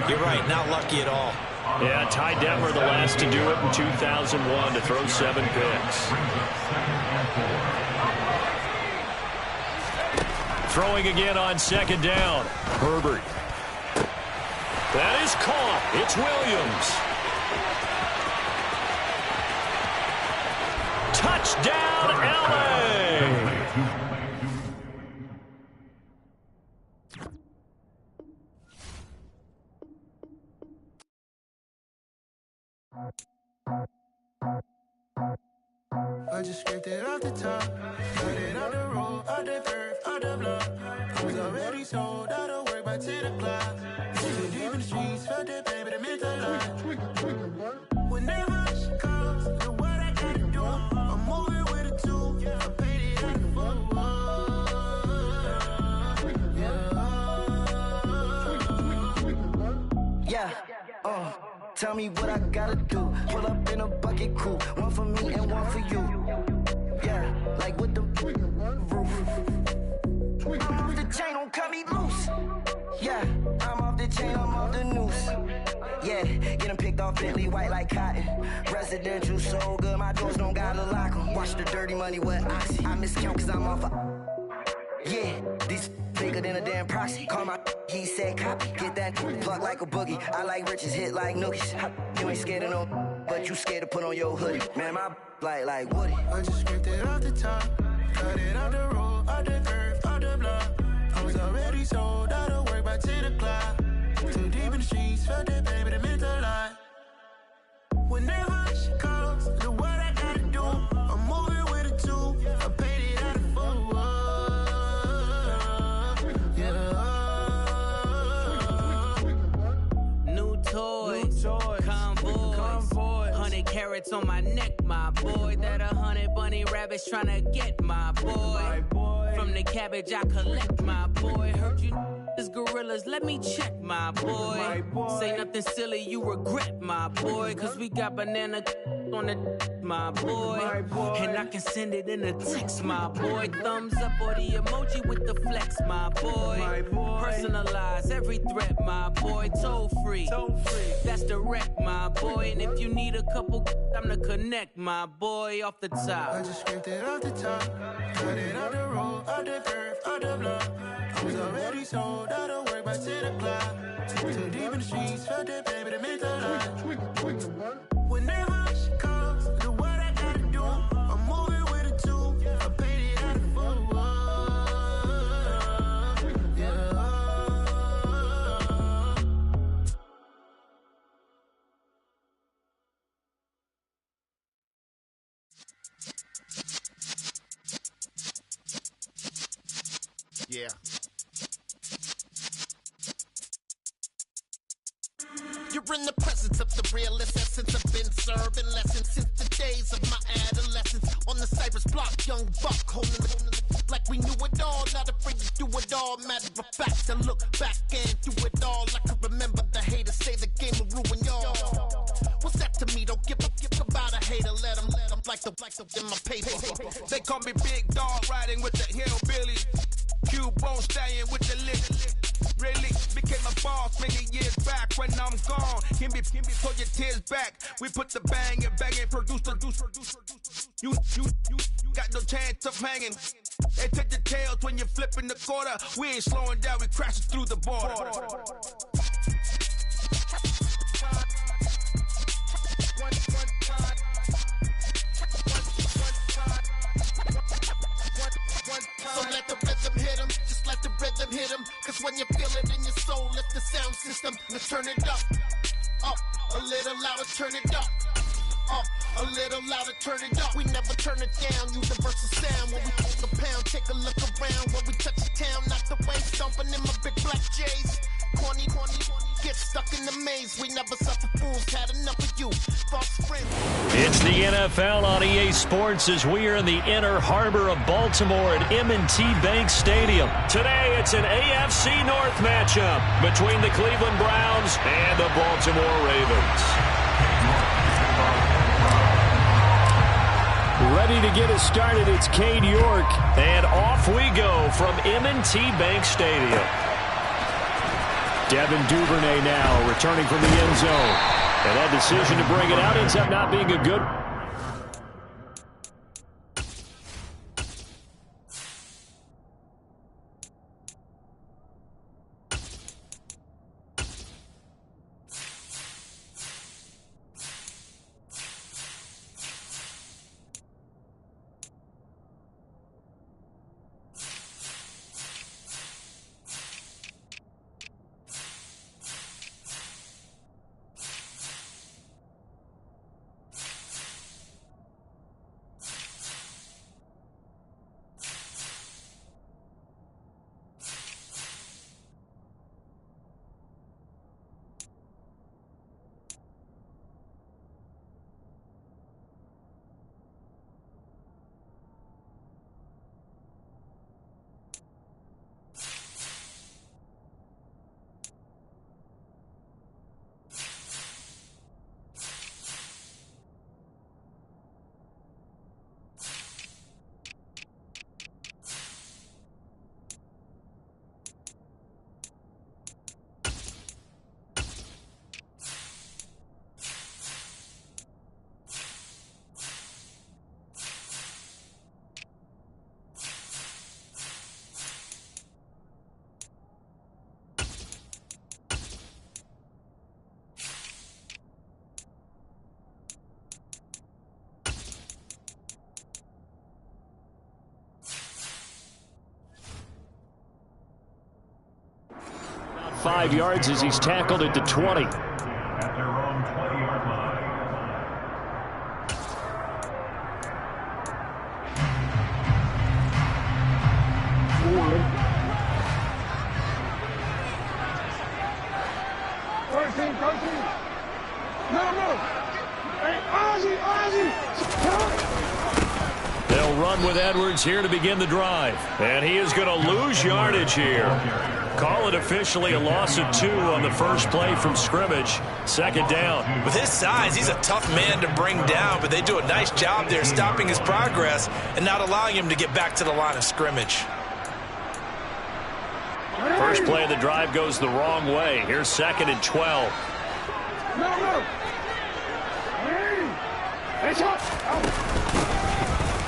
you're right, not lucky at all. Yeah, Ty Detmer the last to do it in 2001 to throw 7 picks. Throwing again on 2nd down. Herbert. That is caught. It's Williams. Touchdown, LA! I just scraped it off the top, got it on the road, on the curve, on the block. I was already sold out of work by 10 o'clock. Too deep in the streets, felt that pain, but it meant a lot. When that rush comes, look what I gotta do. I'm moving with a 2, I paid it on the phone. Yeah, tell me what I gotta do. Pull up in a bucket crew, one for me and one for you. Yeah, like with the roof. I'm off the chain, don't cut me loose. Yeah, I'm off the chain, I'm off the noose. Yeah, getting picked off Bentley white like cotton. Residential so good, my doors don't gotta lock 'em. Watch the dirty money with Oxy. I miscount cause I'm off yeah, these bigger than a damn proxy. Call my he said copy. Get that plug like a boogie. I like riches, hit like nookies. You ain't scared of no, but you scared to put on your hoodie. Man, my like Woody. I just scraped it off the top, got it on the road, on the curve, on the block. I was already sold out of work by 10 o'clock. Too deep in the streets, felt that pain, but it meant a lot. When that rush comes, look what I gotta do. I'm moving with a 2, I paid it out of 4. Toys, convoys, 100 carats on my neck, my boy. That 100 bunny rabbits tryna get my boy. From the cabbage I collect, my boy. Heard you is gorillas, let me check, my boy. Say nothing silly, you regret, my boy. Cause we got banana on the my boy. And I can send it in a text, my boy. Thumbs up or the emoji with the flex, my boy. Personalize every threat, my boy. Toll free. That's direct, my boy. And if you need a couple, I'm the connect, my boy, off the top. I just scraped it off the top, got it on the road, on the curve, on the block. I was already sold out of work by 10 o'clock. Too deep in the streets, felt that pain, but it meant a lot. When that rush comes, look what I gotta do. I'm moving with a 2, I paid it out of 4. Yeah. You're in the presence of the realest essence. I've been serving lessons since the days of my adolescence. On the Cypress block, young buck holding the like we knew it all. Not afraid to do it all. Matter of fact, I look back and do it all. I can remember the haters say the game will ruin y'all. What's that to me? Don't give about a hater. Let them like the in my paper. They call me Big Dog, riding with the hillbillies. Q-Bone staying with the list. Really became a boss many years back. When I'm gone, give me pull your tears back. We put the bang and produce. You got no chance of hanging. They take the tails when you're flipping the quarter. We ain't slowing down, we crashing through the border. So let the rhythm hit 'em, just let the rhythm hit 'em. Cause when you feel it in your soul, lift the sound system. Let's turn it up, a little louder, turn it up, a little louder, turn it up. We never turn it down, universal sound. When we hold the pound, take a look around. When we touch the town, knock the way, stomping in my big black J's. Corny, get stuck in the maze. We never suffer fools, had enough of you. False friends. It's the NFL on EA Sports as we are in the inner harbor of Baltimore at M&T Bank Stadium. Today, it's an AFC North matchup between the Cleveland Browns and the Baltimore Ravens. Ready to get us started, it's Cade York. And off we go from M&T Bank Stadium. Devin Duvernay now returning from the end zone. And that decision to bring it out ends up not being a good one. About 5 yards as he's tackled at the 20. At their own 20-yard line. They'll run with Edwards here to begin the drive. And he is going to lose yardage here. Call it officially a loss of 2 on the first play from scrimmage. Second down. With his size, he's a tough man to bring down, but they do a nice job there stopping his progress and not allowing him to get back to the line of scrimmage. First play of the drive goes the wrong way. Here's 2nd and 12.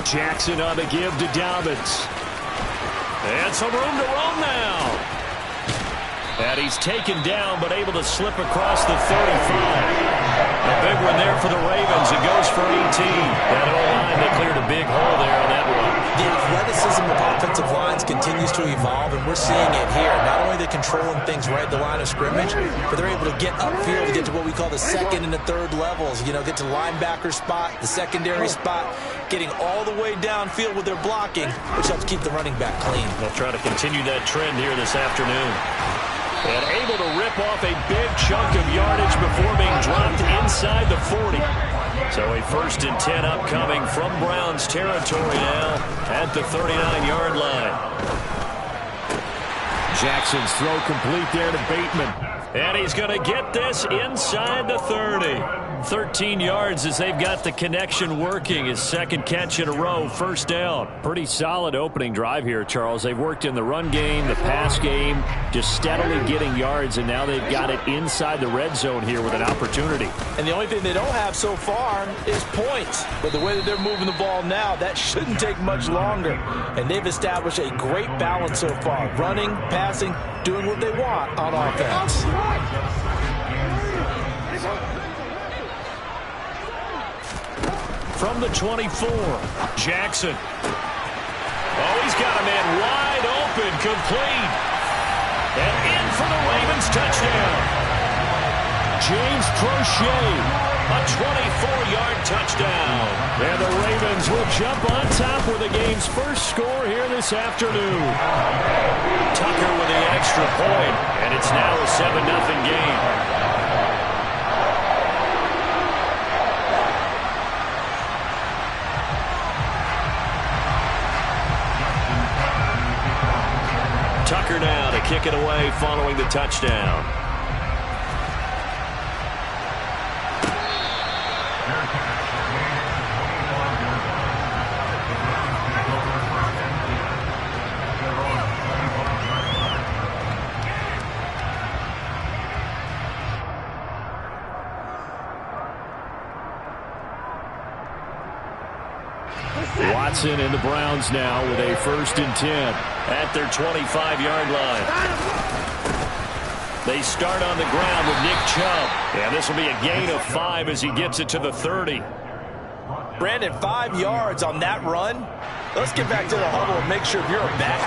Jackson on the give to Dobbins. And some room to roam now. And he's taken down but able to slip across the 35. A big one there for the Ravens. It goes for 18. That O-line, they cleared a big hole there on that one. The athleticism of offensive lines continues to evolve, and we're seeing it here. Not only are they controlling things right at the line of scrimmage, but they're able to get upfield to get to what we call the second and the third levels. You know, get to linebacker spot, the secondary spot, getting all the way downfield with their blocking, which helps keep the running back clean. They'll try to continue that trend here this afternoon. And able to rip off a big chunk of yardage before being dropped inside the 40. So a 1st and 10 upcoming from Browns territory now at the 39-yard line. Jackson's throw complete there to Bateman. And he's going to get this inside the 30. 13 yards as they've got the connection working. His second catch in a row, 1st down. Pretty solid opening drive here, Charles. They've worked in the run game, the pass game, just steadily getting yards, and now they've got it inside the red zone here with an opportunity. And the only thing they don't have so far is points. But the way that they're moving the ball now, that shouldn't take much longer. And they've established a great balance so far. Running, passing, doing what they want on offense. From the 24, Jackson. Oh, he's got a man wide open, complete. And in for the Ravens touchdown. James Crochet, a 24-yard touchdown. And the Ravens will jump on top with the game's first score here this afternoon. Tucker with the extra point, and it's now a 7-0 game. Tucker now to kick it away following the touchdown. Watson and the Browns now with a 1st and 10. At their 25-yard line. They start on the ground with Nick Chubb. And this will be a gain of 5 as he gets it to the 30. Brandon, 5 yards on that run. Let's get back to the huddle and make sure if you're a back,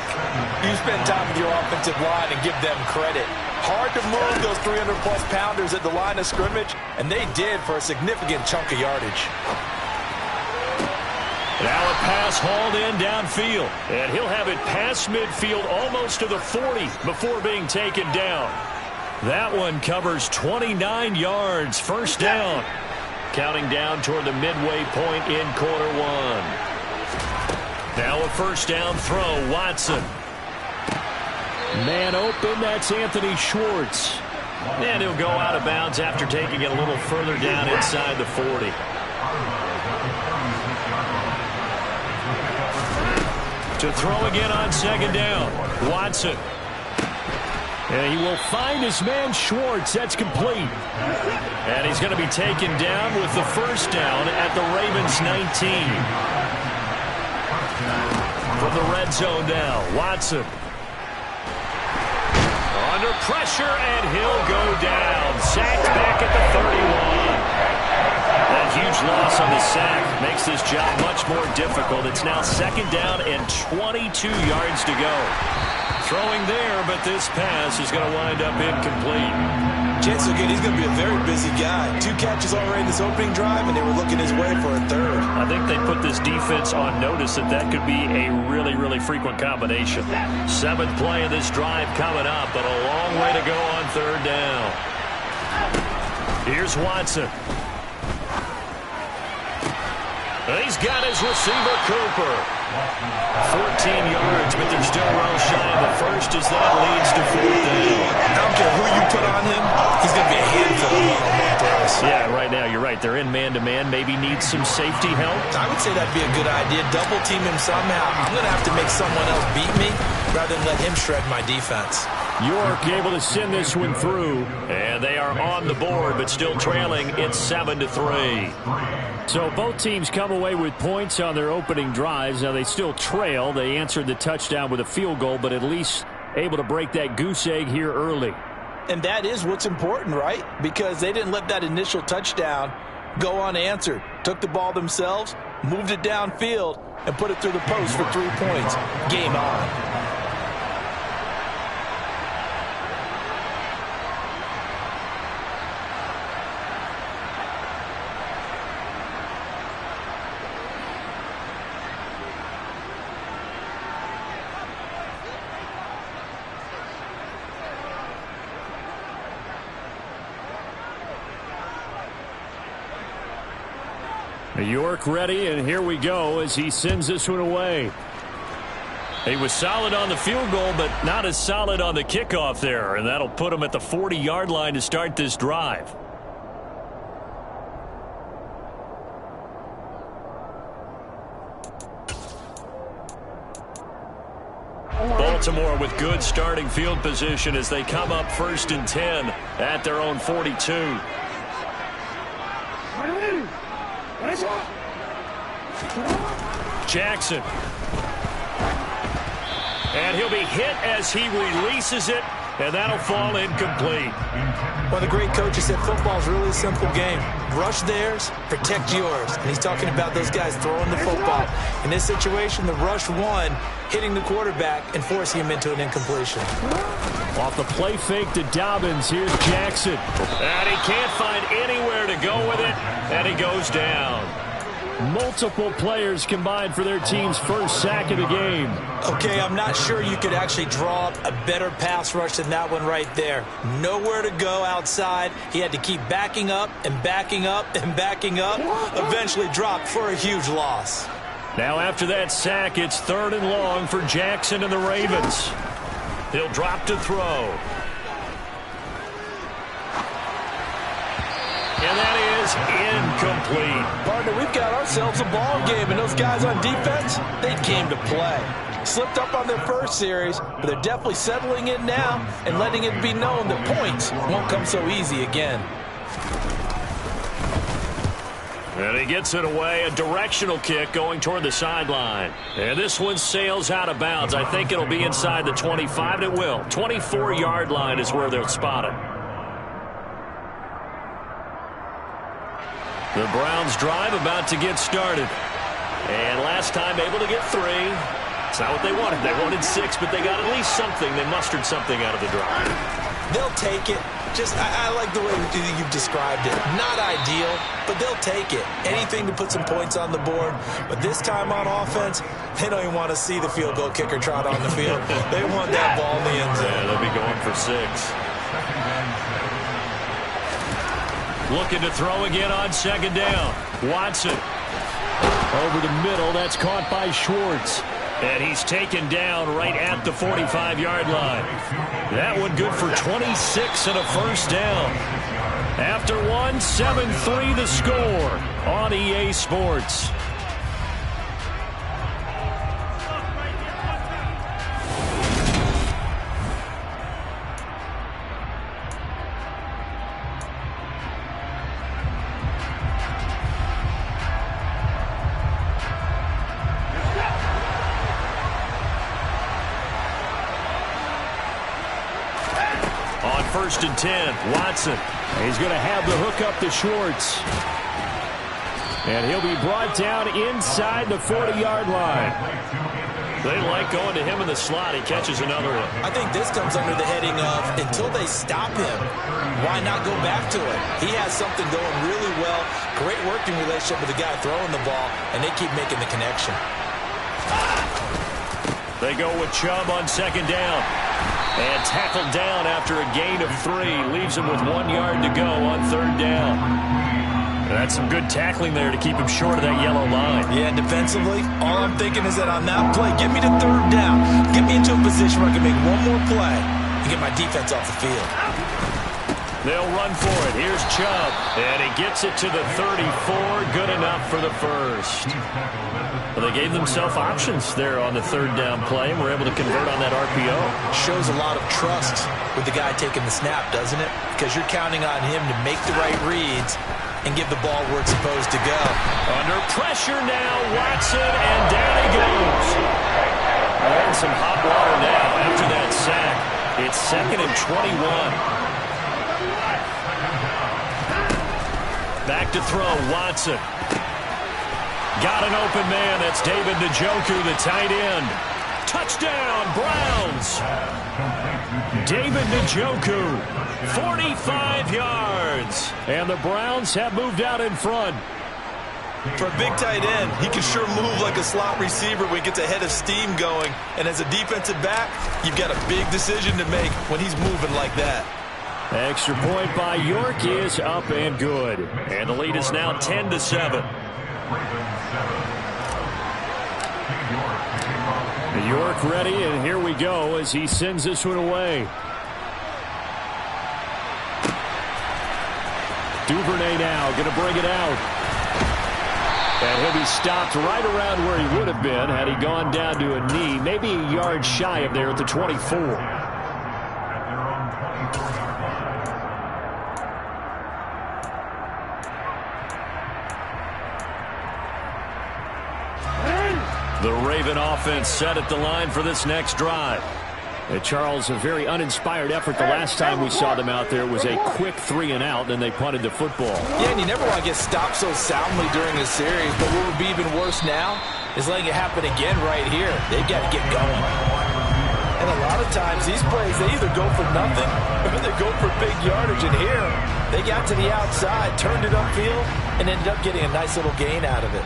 you spend time with your offensive line and give them credit. Hard to move those 300-plus pounders at the line of scrimmage, and they did for a significant chunk of yardage. Now a pass hauled in downfield. And he'll have it past midfield almost to the 40 before being taken down. That one covers 29 yards. 1st down. Counting down toward the midway point in quarter 1. Now a 1st down throw. Watson. Man open. That's Anthony Schwartz. And he'll go out of bounds after taking it a little further down inside the 40. To throw again on 2nd down. Watson. And he will find his man Schwartz. That's complete. And he's going to be taken down with the 1st down at the Ravens 19. From the red zone now, Watson. Under pressure, and he'll go down. Sacked back at the 31. That huge loss on the sack makes this job much more difficult. It's now 2nd down and 22 yards to go. Throwing there, but this pass is going to wind up incomplete. Chance again, he's going to be a very busy guy. 2 catches already in this opening drive, and they were looking his way for a 3rd. I think they put this defense on notice that could be a really, really frequent combination. 7th play of this drive coming up, but a long way to go on 3rd down. Here's Watson. He's got his receiver, Cooper. 14 yards, but they're still well shy of the 1st as that leads to 4th down. I don't care who you put on him, he's going to be a handful of throws. Yeah, right now, you're right. They're in man-to-man. Maybe need some safety help. I would say that'd be a good idea. Double team him somehow. I'm going to have to make someone else beat me rather than let him shred my defense. York able to send this one through. And they are on the board, but still trailing. It's 7-3. So both teams come away with points on their opening drives. Now they still trail. They answered the touchdown with a field goal, but at least able to break that goose egg here early. And that is what's important, right? Because they didn't let that initial touchdown go unanswered. Took the ball themselves, moved it downfield, and put it through the post for 3 points. Game on. York ready, and here we go as he sends this one away. He was solid on the field goal, but not as solid on the kickoff there, and that'll put him at the 40-yard line to start this drive. Baltimore with good starting field position as they come up 1st and 10 at their own 42. Jackson. And he'll be hit as he releases it, and that'll fall incomplete. One of the great coaches said football's really a simple game. Rush theirs, protect yours. And he's talking about those guys throwing the football. In this situation, the rush won, hitting the quarterback and forcing him into an incompletion. Off the play fake to Dobbins, here's Jackson. And he can't find anywhere to go with it, and he goes down. Multiple players combined for their team's first sack of the game. Okay, I'm not sure you could actually draw up a better pass rush than that one right there. Nowhere to go outside. He had to keep backing up and backing up and backing up. Eventually dropped for a huge loss. Now after that sack, it's 3rd and long for Jackson and the Ravens. He'll drop to throw. And that is incomplete. Partner, we've got ourselves a ball game, and those guys on defense, they came to play. Slipped up on their first series, but they're definitely settling in now and letting it be known that points won't come so easy again. And he gets it away, a directional kick going toward the sideline. And this one sails out of bounds. I think it'll be inside the 25, and it will. 24-yard line is where they'll spot it. The Browns drive about to get started. And last time able to get 3. It's not what they wanted. They wanted 6, but they got at least something. They mustered something out of the drive. They'll take it. I like the way you've described it. Not ideal, but they'll take it. Anything to put some points on the board. But this time on offense, they don't even want to see the field goal kicker trot on the field. They want that ball in the end zone. Yeah, they'll be going for 6. Looking to throw again on 2nd down. Watson. Over the middle, that's caught by Schwartz. And he's taken down right at the 45-yard line. That one good for 26 and a 1st down. After one, 7-3 the score on EA Sports. On 1st and 10, Watson. He's going to have the hook up to Schwartz. And he'll be brought down inside the 40-yard line. They like going to him in the slot. He catches another one. I think this comes under the heading of until they stop him, why not go back to it? He has something going really well. Great working relationship with the guy throwing the ball, and they keep making the connection. They go with Chubb on 2nd down. And tackled down after a gain of 3. Leaves him with 1 yard to go on 3rd down. That's some good tackling there to keep him short of that yellow line. Yeah, defensively, all I'm thinking is that on that play, get me to 3rd down. Get me into a position where I can make one more play and get my defense off the field. They'll run for it. Here's Chubb. And he gets it to the 34. Good enough for the 1st. Well, they gave themselves options there on the 3rd down play and were able to convert on that RPO. Shows a lot of trust with the guy taking the snap, doesn't it? Because you're counting on him to make the right reads and give the ball where it's supposed to go. Under pressure now, Watson, and down he goes. And some hot water now after that sack. It's 2nd and 21. Back to throw, Watson. Got an open man. That's David Njoku, the tight end. Touchdown, Browns. David Njoku, 45 yards. And the Browns have moved out in front. For a big tight end, he can sure move like a slot receiver when he gets a head of steam going. And as a defensive back, you've got a big decision to make when he's moving like that. Extra point by York is up and good. And the lead is now 10-7. York ready, and here we go as he sends this one away. Duvernay now going to bring it out. And he'll be stopped right around where he would have been had he gone down to a knee, maybe a yard shy of there at the 24. The Raven offense set at the line for this next drive. And Charles, a very uninspired effort. The last time we saw them out there was a quick 3-and-out, then they punted the football. Yeah, and you never want to get stopped so soundly during a series, but what would be even worse now is letting it happen again right here. They've got to get going. And a lot of times, these plays, they either go for nothing or they go for big yardage. And here, they got to the outside, turned it upfield, and ended up getting a nice little gain out of it.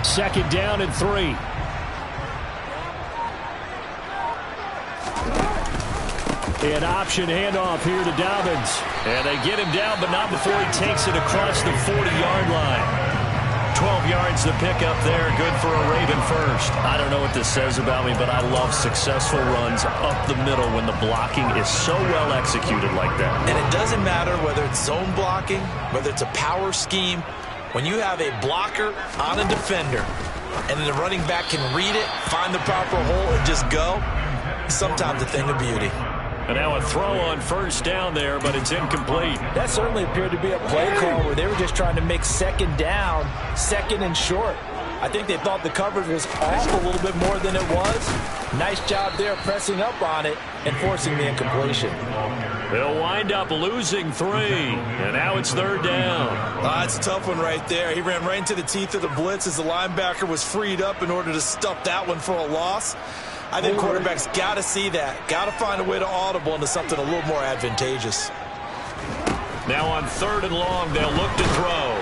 Second down and 3. An option handoff here to Dobbins. And they get him down, but not before he takes it across the 40-yard line. 12 yards to pick up there. Good for a Raven first. I don't know what this says about me, but I love successful runs up the middle when the blocking is so well executed like that. And it doesn't matter whether it's zone blocking, whether it's a power scheme. When you have a blocker on a defender and then the running back can read it, find the proper hole, and just go, sometimes a thing of beauty. And now a throw on first down there, but it's incomplete. That certainly appeared to be a play call where they were just trying to make second down, second and short. I think they thought the coverage was off a little bit more than it was. Nice job there pressing up on it and forcing the incompletion. They'll wind up losing 3, and now it's third down. That's a tough one right there. He ran right into the teeth of the blitz as the linebacker was freed up in order to stuff that one for a loss. I think quarterbacks got to see that, got to find a way to audible into something a little more advantageous. Now on 3rd and long, they'll look to throw.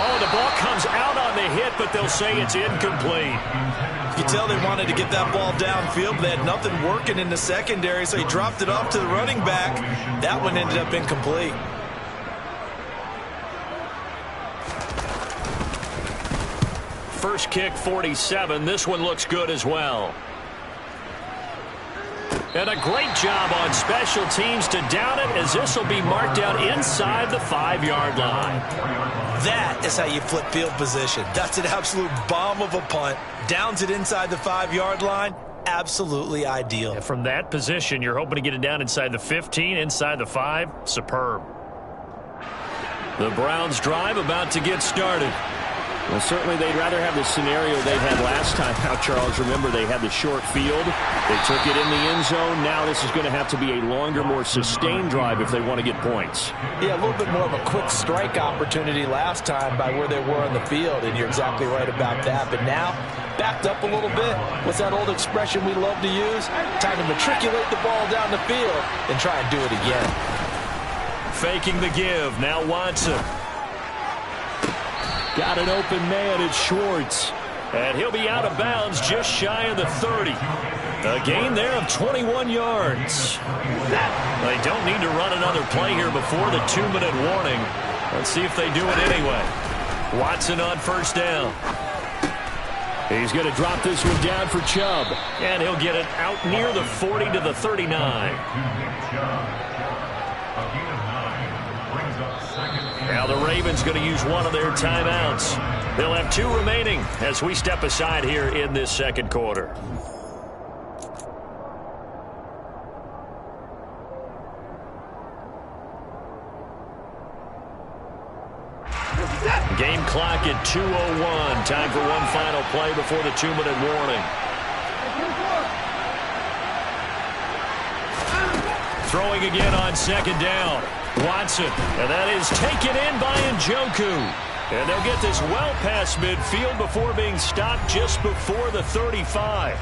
Oh, the ball comes out on the hit, but they'll say it's incomplete. You can tell they wanted to get that ball downfield, but they had nothing working in the secondary, so he dropped it off to the running back. That one ended up incomplete. First kick, 47. This one looks good as well. And a great job on special teams to down it, as this will be marked out inside the 5-yard line. That is how you flip field position. That's an absolute bomb of a punt. Downs it inside the 5-yard line. Absolutely ideal. And from that position, you're hoping to get it down inside the 15, inside the 5. Superb. The Browns drive about to get started. Well, certainly they'd rather have the scenario they had last time. Now, Charles, remember they had the short field. They took it in the end zone. Now this is going to have to be a longer, more sustained drive if they want to get points. Yeah, a little bit more of a quick strike opportunity last time by where they were on the field, and you're exactly right about that. But now, backed up a little bit. What's that old expression we love to use? Time to matriculate the ball down the field and try and do it again. Faking the give. Now Watson. Got an open man, it's Schwartz. And he'll be out of bounds just shy of the 30. A gain there of 21 yards. They don't need to run another play here before the 2-minute warning. Let's see if they do it anyway. Watson on first down. He's going to drop this one down for Chubb. And he'll get it out near the 40 to the 39. Now the Ravens going to use one of their timeouts. They'll have 2 remaining as we step aside here in this second quarter. Game clock at 2:01. Time for one final play before the 2-minute warning. Throwing again on second down. Watson, and that is taken in by Njoku. And they'll get this well past midfield before being stopped just before the 35.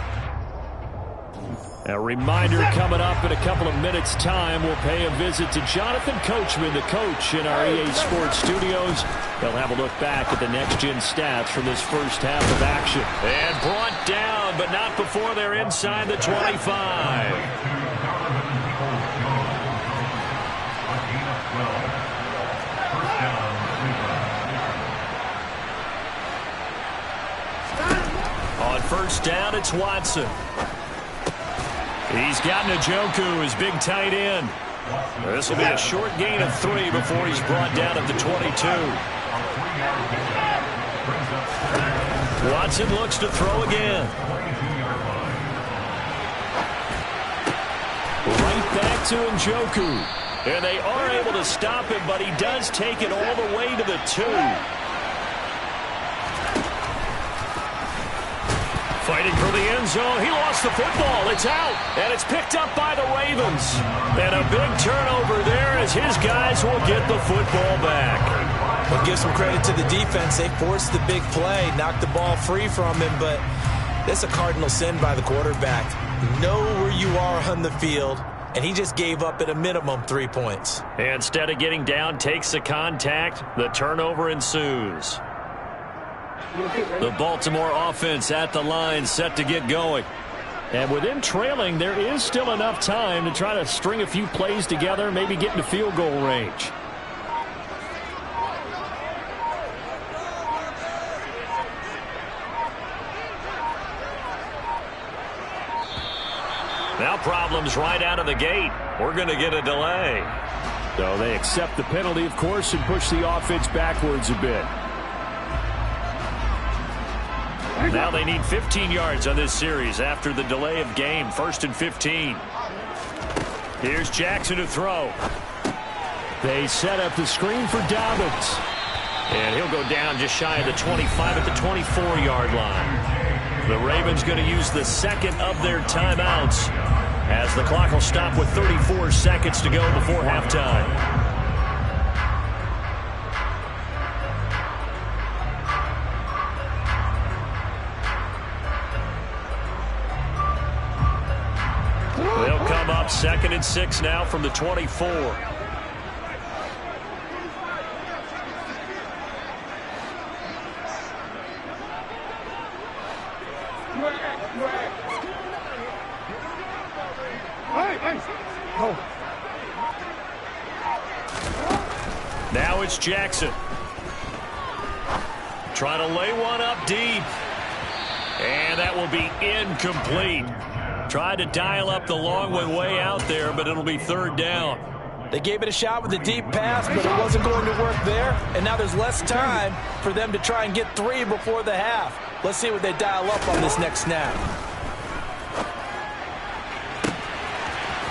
A reminder coming up in a couple of minutes' time. We'll pay a visit to Jonathan Coachman, the coach in our EA Sports studios. They'll have a look back at the next-gen stats from this first half of action. And brought down, but not before they're inside the 25. On first down, it's Watson. He's got Njoku, his big tight end. This will be a short gain of 3 before he's brought down at the 22. Watson looks to throw again. Right back to Njoku. And they are able to stop him, but he does take it all the way to the 2. Fighting for the end zone. He lost the football. It's out. And it's picked up by the Ravens. And a big turnover there as his guys will get the football back. We'll give some credit to the defense. They forced the big play, knocked the ball free from him, but that's a cardinal sin by the quarterback. Know where you are on the field, and he just gave up at a minimum 3 points. And instead of getting down, takes the contact. The turnover ensues. The Baltimore offense at the line, set to get going. And with them trailing, there is still enough time to try to string a few plays together, maybe get into field goal range. Now problems right out of the gate. We're going to get a delay. So they accept the penalty, of course, and push the offense backwards a bit. Now they need 15 yards on this series after the delay of game. 1st and 15. Here's Jackson to throw. They set up the screen for Dobbins. And he'll go down just shy of the 25 at the 24-yard line. The Ravens going to use the second of their timeouts as the clock will stop with 34 seconds to go before halftime. They'll come up 2nd and 6 now from the 24. Now it's Jackson. Trying to lay one up deep. And that will be incomplete. Tried to dial up the long one way out there, but it'll be 3rd down. They gave it a shot with a deep pass, but it wasn't going to work there. And now there's less time for them to try and get 3 before the half. Let's see what they dial up on this next snap.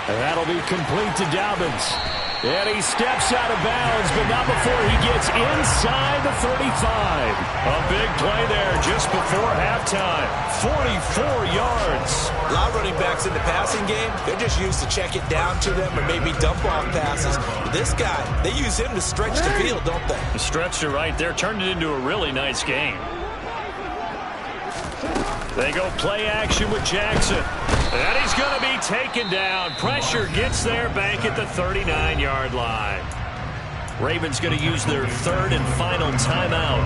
And that'll be complete to Dobbins. And he steps out of bounds, but not before he gets inside the 35. A big play there just before halftime. 44 yards. A lot of running backs in the passing game, they're just used to check it down to them or maybe dump off passes. This guy, they use him to stretch the field, don't they? Stretched it right there, turned it into a really nice game. They go play action with Jackson. And he's going to be taken down. Pressure gets there back at the 39-yard line. Ravens going to use their 3rd and final timeout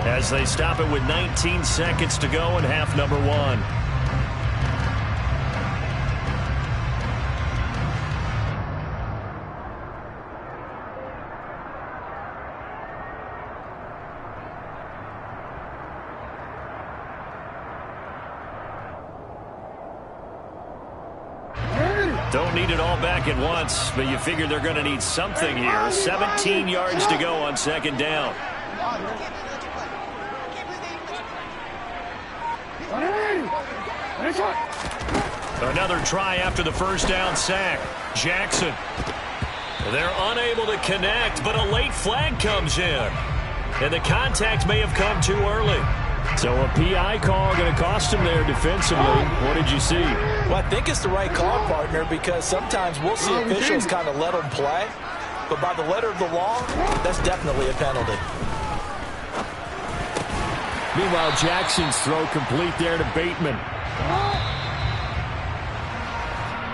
as they stop it with 19 seconds to go in half number 1. Don't need it all back at once, but you figure they're going to need something here. 17 yards to go on 2nd down. Another try after the 1st down sack. Jackson. They're unable to connect, but a late flag comes in. And the contact may have come too early. So a PI call going to cost him there defensively. What did you see? Well, I think it's the right call, partner, because sometimes we'll see officials kind of let them play. But by the letter of the law, that's definitely a penalty. Meanwhile, Jackson's throw complete there to Bateman.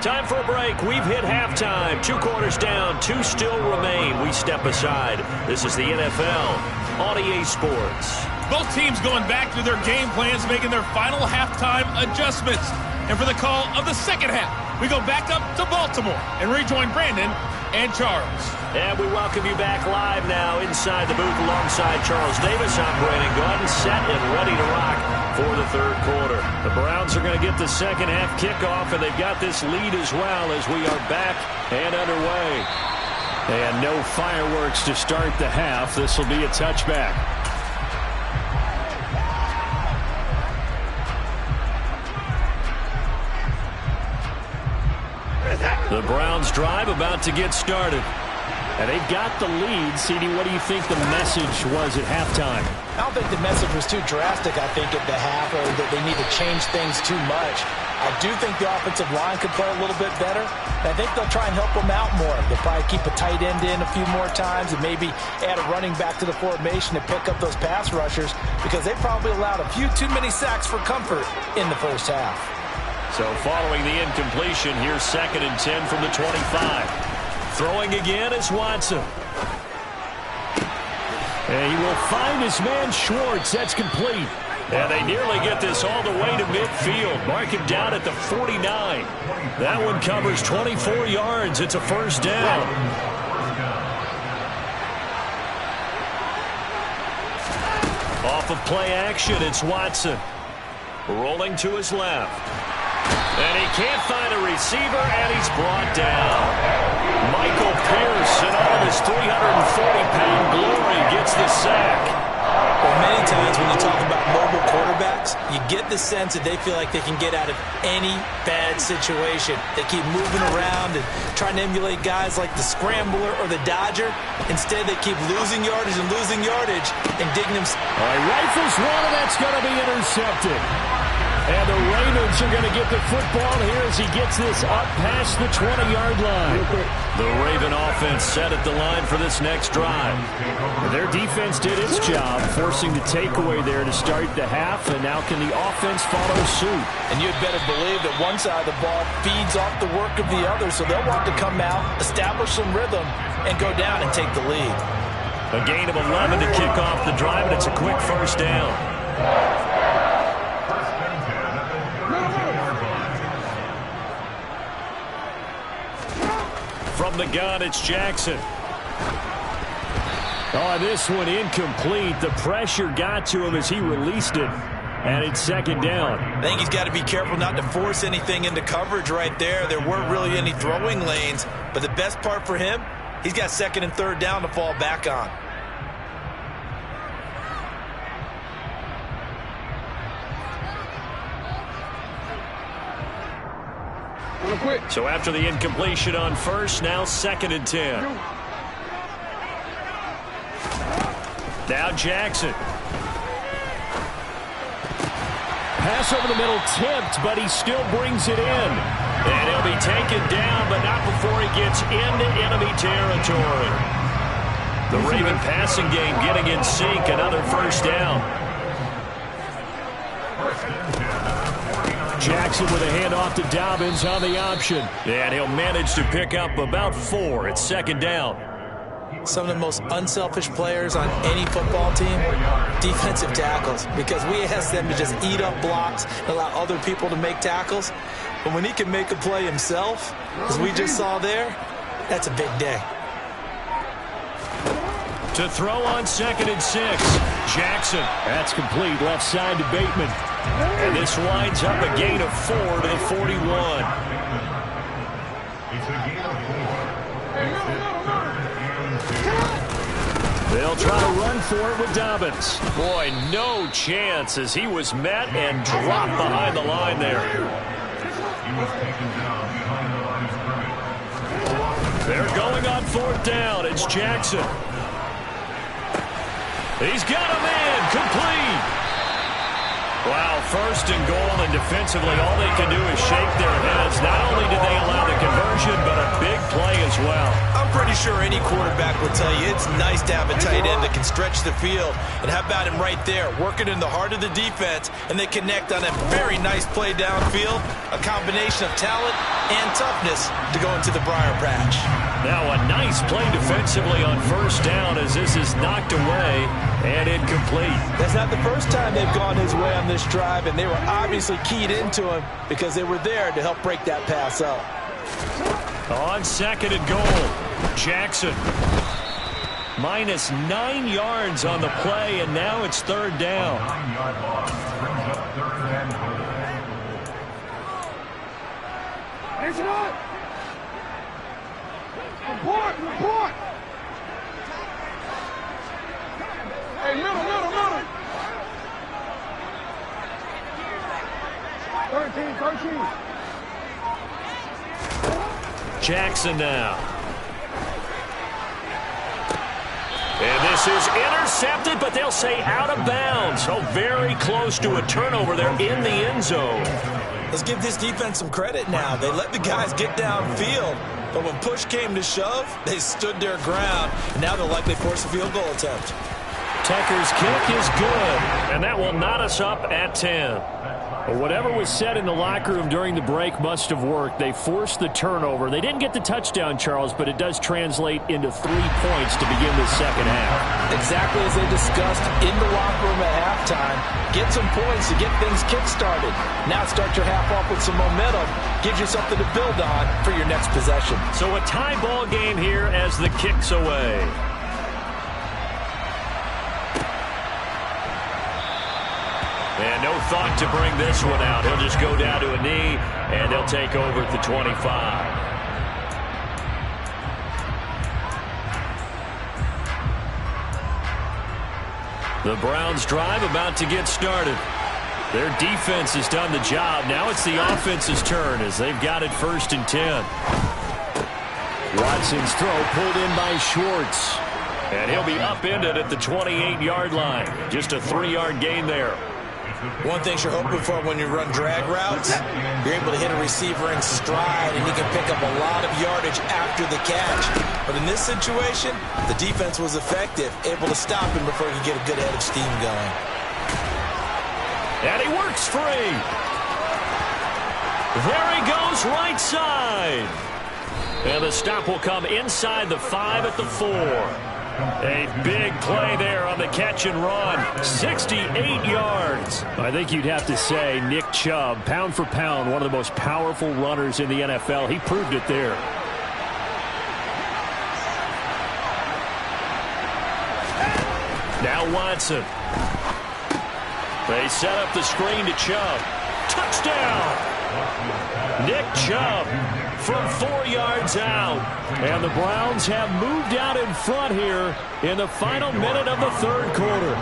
Time for a break. We've hit halftime. 2 quarters down. 2 still remain. We step aside. This is the NFL on EA Sports. Both teams going back to their game plans, making their final halftime adjustments. And for the call of the second half, we go back up to Baltimore and rejoin Brandon and Charles. And we welcome you back live now inside the booth alongside Charles Davis. I'm Brandon Gaudin, set and ready to rock for the third quarter. The Browns are going to get the second half kickoff, and they've got this lead as well as we are back and underway. And no fireworks to start the half. This will be a touchback. The Browns drive about to get started. And they've got the lead. CD, what do you think the message was at halftime? I don't think the message was too drastic, I think, at the half, or that they need to change things too much. I do think the offensive line could play a little bit better. And I think they'll try and help them out more. They'll probably keep a tight end in a few more times and maybe add a running back to the formation to pick up those pass rushers, because they probably allowed a few too many sacks for comfort in the first half. So following the incompletion, here's 2nd and 10 from the 25. Throwing again is Watson. And he will find his man Schwartz. That's complete. And they nearly get this all the way to midfield. Mark him down at the 49. That one covers 24 yards. It's a first down. Off of play action, it's Watson. Rolling to his left. And he can't find a receiver, and he's brought down. Michael Pierce, in all of his 340-pound glory, gets the sack. Well, many times when you talk about mobile quarterbacks, you get the sense that they feel like they can get out of any bad situation. They keep moving around and trying to emulate guys like the Scrambler or the Dodger. Instead, they keep losing yardage and digging them. All right, rifles one, and that's going to be intercepted. And the Ravens are going to get the football here as he gets this up past the 20-yard line. The Raven offense set at the line for this next drive. And their defense did its job, forcing the takeaway there to start the half, and now can the offense follow suit? And you'd better believe that one side of the ball feeds off the work of the other, so they'll want to come out, establish some rhythm, and go down and take the lead. A gain of 11 to kick off the drive, and it's a quick first down. From the gun, it's Jackson. Oh, this one incomplete. The pressure got to him as he released it. And it's second down. I think he's got to be careful not to force anything into coverage right there. There weren't really any throwing lanes. But the best part for him, he's got 2nd and 3rd down to fall back on. So after the incompletion on first, now 2nd and 10. Now Jackson. Pass over the middle tipped, but he still brings it in. And he'll be taken down, but not before he gets into enemy territory. The Raven passing game getting in sync, another first down. Jackson with a handoff to Dobbins on the option. And he'll manage to pick up about 4. It's 2nd down. Some of the most unselfish players on any football team, defensive tackles, because we ask them to just eat up blocks and allow other people to make tackles. But when he can make a play himself, as we just saw there, that's a big day. To throw on 2nd and 6, Jackson. That's complete, left side to Bateman. And this winds up a gain of 4 to the 41. They'll try to run for it with Dobbins. Boy, no chance as he was met and dropped behind the line there. They're going on 4th down. It's Jackson. He's got him in. Complete. Wow, first and goal, and defensively, all they can do is shake their heads. Not only did they allow the conversion, but a big play as well. I'm pretty sure any quarterback will tell you it's nice to have a tight end that can stretch the field. And how about him right there, working in the heart of the defense, and they connect on a very nice play downfield, a combination of talent and toughness to go into the briar patch. Now a nice play defensively on first down as this is knocked away and incomplete. That's not the first time they've gone his way on this drive, and they were obviously keyed into him because they were there to help break that pass up. On second and goal, Jackson. -9 yards on the play, and now it's third down. 9-yard loss brings up third and goal. Report! Hey, middle. 13. Jackson now. And this is intercepted, but they'll say out of bounds. So very close to a turnover there in the end zone. Let's give this defense some credit now. They let the guys get downfield, but when push came to shove, they stood their ground, and now they'll likely force a field goal attempt. Tucker's kick is good, and that will knot us up at 10. Well, whatever was said in the locker room during the break must have worked. They forced the turnover. They didn't get the touchdown, Charles, but it does translate into 3 points to begin the second half. Exactly as they discussed in the locker room at halftime. Get some points to get things kick-started. Now start your half off with some momentum. Gives you something to build on for your next possession. So a tie ball game here as the kick's away. And no thought to bring this one out. He'll just go down to a knee, and they'll take over at the 25. The Browns drive about to get started. Their defense has done the job. Now it's the offense's turn as they've got it 1st and 10. Watson's throw pulled in by Schwartz. And he'll be upended at the 28-yard line. Just a 3-yard gain there. One thing you're hoping for when you run drag routes, you're able to hit a receiver in stride, and he can pick up a lot of yardage after the catch. But in this situation, the defense was effective, able to stop him before he could get a good head of steam going. And he works free. There he goes, right side. And the stop will come inside the 5 at the 4. A big play there on the catch and run. 68 yards. I think you'd have to say Nick Chubb, pound for pound, one of the most powerful runners in the NFL. He proved it there. Now Watson. They set up the screen to Chubb. Touchdown! Nick Chubb from 4 yards out. And the Browns have moved out in front here in the final minute of the third quarter.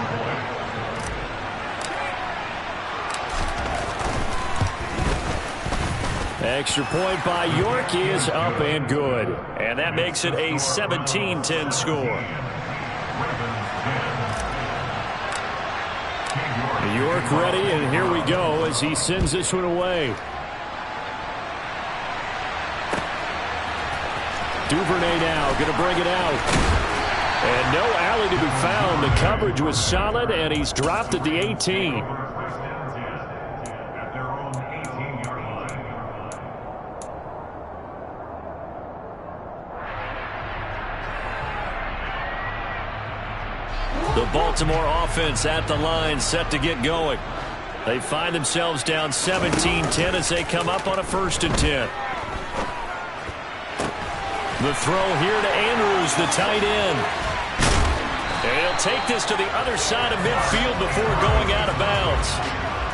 Extra point by York is up and good. And that makes it a 17-10 score. York ready, and here we go as he sends this one away. Duvernay now going to bring it out. And no alley to be found. The coverage was solid, and he's dropped at the 18. The Baltimore offense at the line, set to get going. They find themselves down 17-10 as they come up on a 1st and 10. The throw here to Andrews, the tight end. And he'll take this to the other side of midfield before going out of bounds.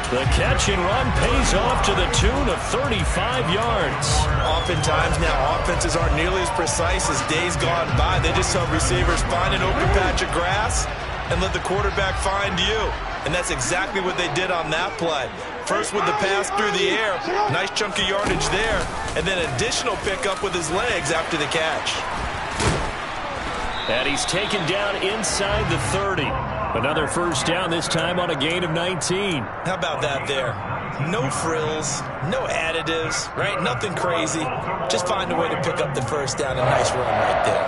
The catch and run pays off to the tune of 35 yards. Oftentimes now, offenses aren't nearly as precise as days gone by. They just help receivers find an open patch of grass and let the quarterback find you. And that's exactly what they did on that play. First with the pass through the air, nice chunk of yardage there, and then additional pickup with his legs after the catch. And he's taken down inside the 30. Another first down, this time on a gain of 19. How about that there? No frills, no additives, right? Nothing crazy. Just find a way to pick up the first down. A nice run right there.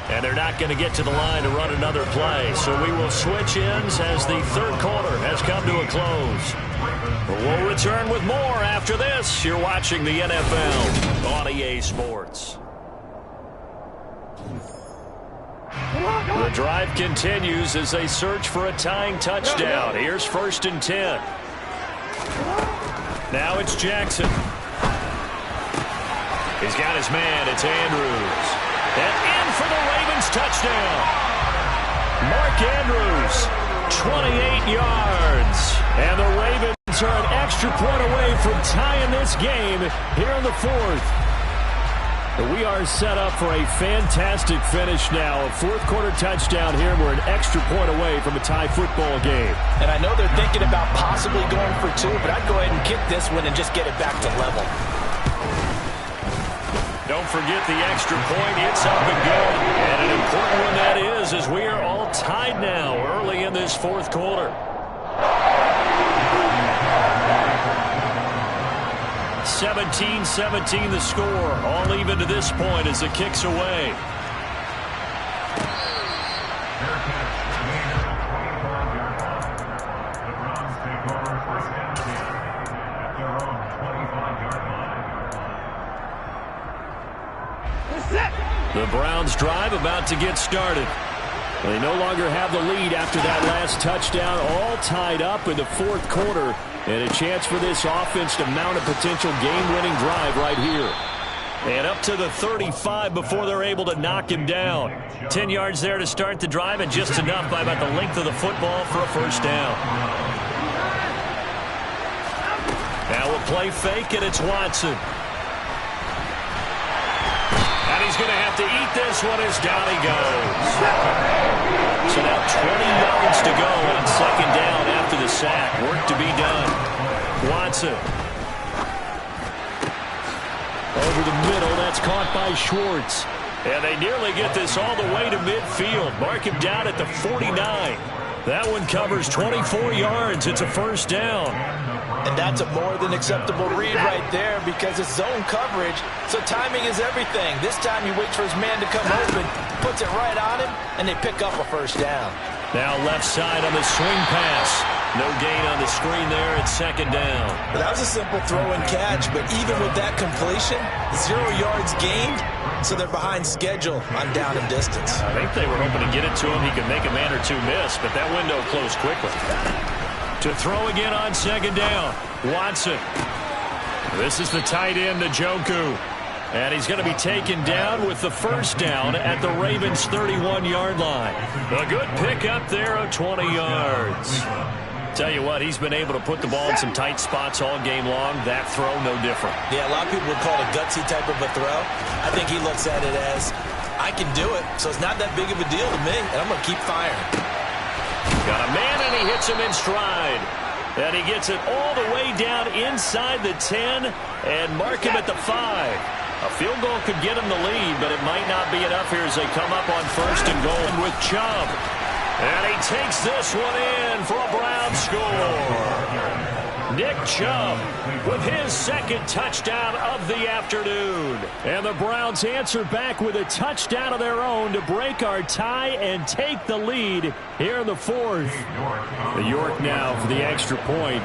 And they're not going to get to the line to run another play. So we will switch ends as the third quarter has come to a close. We'll return with more after this. You're watching the NFL on EA Sports. The drive continues as they search for a tying touchdown. Here's 1st and 10. Now it's Jackson. He's got his man. It's Andrews. And in for the Ravens touchdown. Mark Andrews, 28 yards. And the Ravens are an extra point away from tying this game here in the 4th. We are set up for a fantastic finish now. A fourth-quarter touchdown here. We're an extra point away from a tie football game. And I know they're thinking about possibly going for 2, but I'd go ahead and kick this one and just get it back to level. Don't forget the extra point. It's up and good. And an important one that is, as we are all tied now early in this fourth quarter. 17-17 the score. All even to this point as the kick's away. The Browns drive about to get started. They no longer have the lead after that last touchdown. All tied up in the fourth quarter. And a chance for this offense to mount a potential game-winning drive right here. And up to the 35 before they're able to knock him down. 10 yards there to start the drive, and just enough by about the length of the football for a first down. Now a play fake, and it's Watson. And he's going to have to eat this one as down he goes. So now 20 yards to go on second down after the sack. Work to be done. Watson. Over the middle, that's caught by Schwartz. And they nearly get this all the way to midfield. Mark him down at the 49. That one covers 24 yards. It's a first down. And that's a more than acceptable read right there because it's zone coverage, so timing is everything. This time he waits for his man to come open, puts it right on him, and they pick up a first down. Now left side on the swing pass. No gain on the screen there. It's second down. Well, that was a simple throw and catch, but even with that completion, 0 yards gained, so they're behind schedule on down and distance. I think they were hoping to get it to him. He could make a man or two miss, but that window closed quickly. To throw again on second down. Watson. This is the tight end, Njoku. And he's going to be taken down with the first down at the Ravens' 31-yard line. A good pickup there of 20 yards. Tell you what, he's been able to put the ball in some tight spots all game long. That throw, no different. Yeah, a lot of people would call it a gutsy type of a throw. I think he looks at it as, I can do it, so it's not that big of a deal to me, and I'm going to keep firing. Got a man, and he hits him in stride. And he gets it all the way down inside the 10 and mark him at the 5. A field goal could get him the lead, but it might not be enough here as they come up on first and goal with Chubb. And he takes this one in for a Brown score. Nick Chubb with his second touchdown of the afternoon. And the Browns answer back with a touchdown of their own to break our tie and take the lead here in the fourth. The York now for the extra point.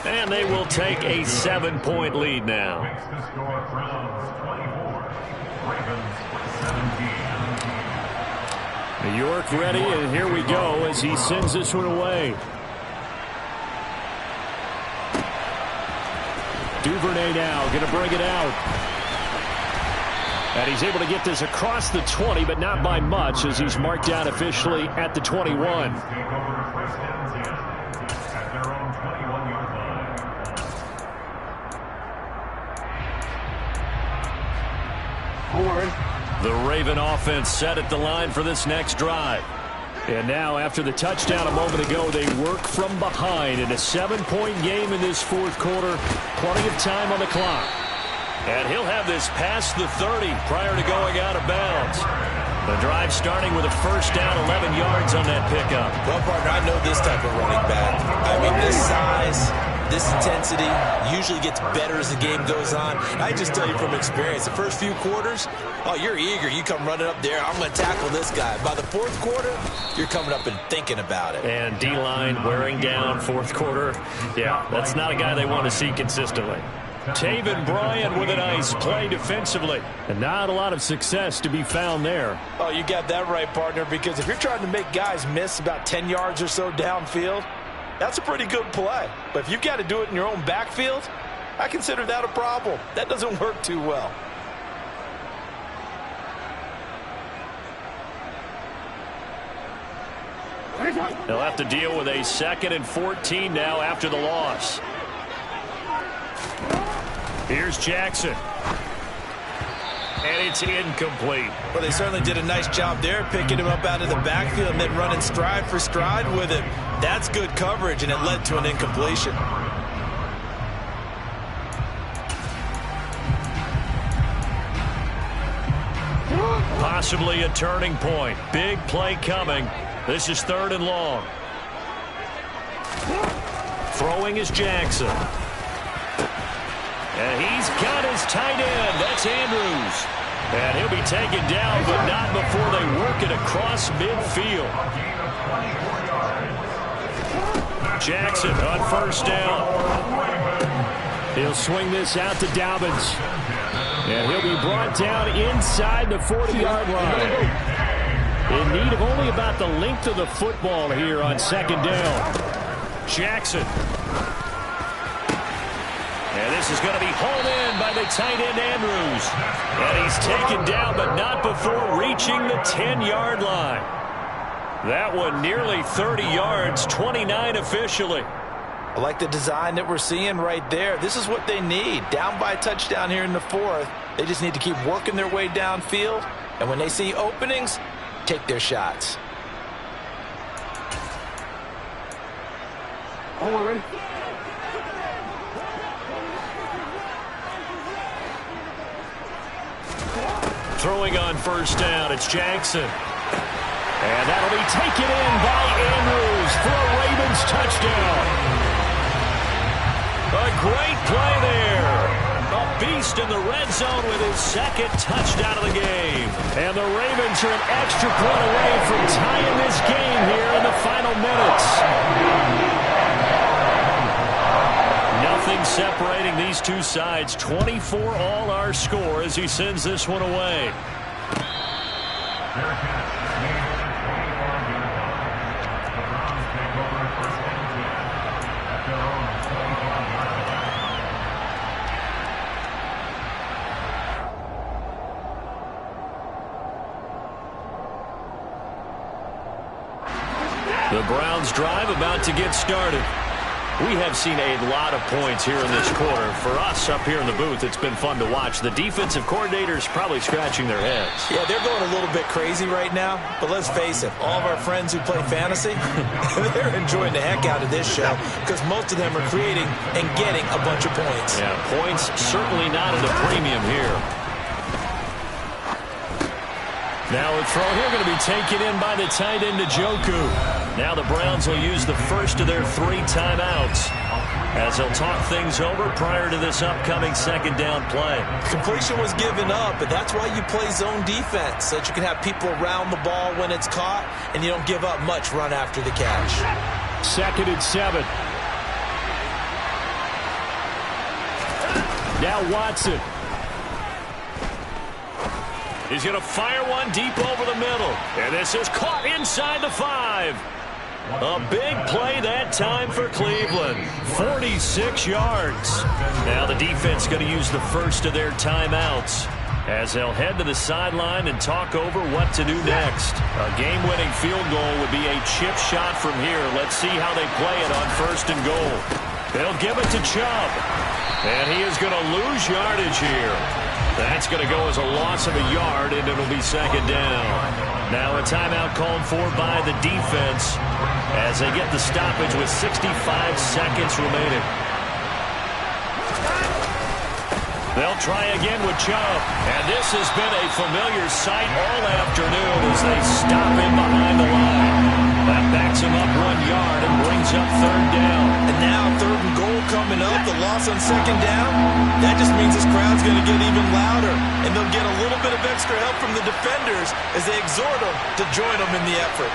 And they will take a 7-point lead now. New York ready, and here we go as he sends this one away. Duvernay now going to bring it out. And he's able to get this across the 20, but not by much as he's marked down officially at the 21. The Raven offense set at the line for this next drive. And now, after the touchdown a moment ago, they work from behind in a 7-point game in this fourth quarter. Plenty of time on the clock. And he'll have this past the 30 prior to going out of bounds. The drive starting with a first down, 11 yards on that pickup. Well, partner, I know this type of running back. I mean, this size, this intensity usually gets better as the game goes on. I just tell you from experience, the first few quarters, oh, you're eager. You come running up there, I'm going to tackle this guy. By the fourth quarter, you're coming up and thinking about it. And D-line wearing down fourth quarter. Yeah, that's not a guy they want to see consistently. Taven Bryan with a nice play defensively. And not a lot of success to be found there. Oh, you got that right, partner, because if you're trying to make guys miss about 10 yards or so downfield, that's a pretty good play. But if you've got to do it in your own backfield, I consider that a problem. That doesn't work too well. They'll have to deal with a 2nd and 14 now after the loss. Here's Jackson. And it's incomplete. Well, they certainly did a nice job there, picking him up out of the backfield and then running stride for stride with him. That's good coverage, and it led to an incompletion. Possibly a turning point. Big play coming. This is 3rd and long. Throwing is Jackson. And he's got his tight end. That's Andrews. And he'll be taken down, but not before they work it across midfield. Jackson on first down. He'll swing this out to Dobbins. And he'll be brought down inside the 40-yard line. In need of only about the length of the football here on 2nd down. Jackson. And this is going to be hauled in by the tight end, Andrews. And he's taken down, but not before reaching the 10-yard line. That one nearly 30 yards, 29 officially. I like the design that we're seeing right there. This is what they need. Down by a touchdown here in the 4th. They just need to keep working their way downfield. And when they see openings, take their shots. Throwing on first down, it's Jackson. And that'll be taken in by Andrews for a Ravens touchdown. A great play there. A beast in the red zone with his 2nd touchdown of the game. And the Ravens are an extra point away from tying this game here in the final minutes. Nothing separating these two sides. 24 all our score as he sends this one away. The Browns drive about to get started. We have seen a lot of points here in this quarter. For us up here in the booth, it's been fun to watch. The defensive coordinators probably scratching their heads. Yeah, they're going a little bit crazy right now. But let's face it, all of our friends who play fantasy, they're enjoying the heck out of this show because most of them are creating and getting a bunch of points. Yeah, points certainly not at a premium here. Now a throw here going to be taken in by the tight end, Njoku. Now the Browns will use the first of their 3 timeouts as they'll talk things over prior to this upcoming 2nd down play. Completion was given up, but that's why you play zone defense, so that you can have people around the ball when it's caught, and you don't give up much run after the catch. 2nd and 7. Now Watson. He's going to fire one deep over the middle. And this is caught inside the 5. A big play that time for Cleveland. 46 yards. Now the defense going to use the first of their timeouts as they'll head to the sideline and talk over what to do next. A game-winning field goal would be a chip shot from here. Let's see how they play it on 1st and goal. They'll give it to Chubb. And he is going to lose yardage here. That's going to go as a loss of a yard, and it'll be second down. Now a timeout called for by the defense as they get the stoppage with 65 seconds remaining. They'll try again with Chubb. And this has been a familiar sight all afternoon as they stop him behind the line. That backs him up 1 yard and brings up third down. And now third and goal coming up, the loss on second down. That just means this crowd's going to get even louder. And they'll get a little bit of extra help from the defenders as they exhort them to join them in the effort.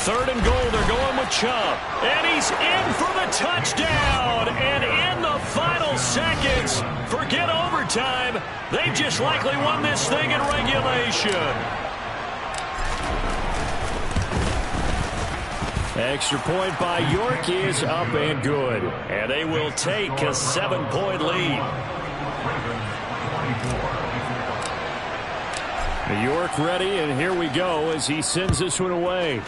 Third and goal, they're going with Chubb. And he's in for the touchdown. And in the final seconds, forget overtime. They've just likely won this thing in regulation. Extra point by York is up and good. And they will take a 7-point lead. York ready, and here we go as he sends this one away.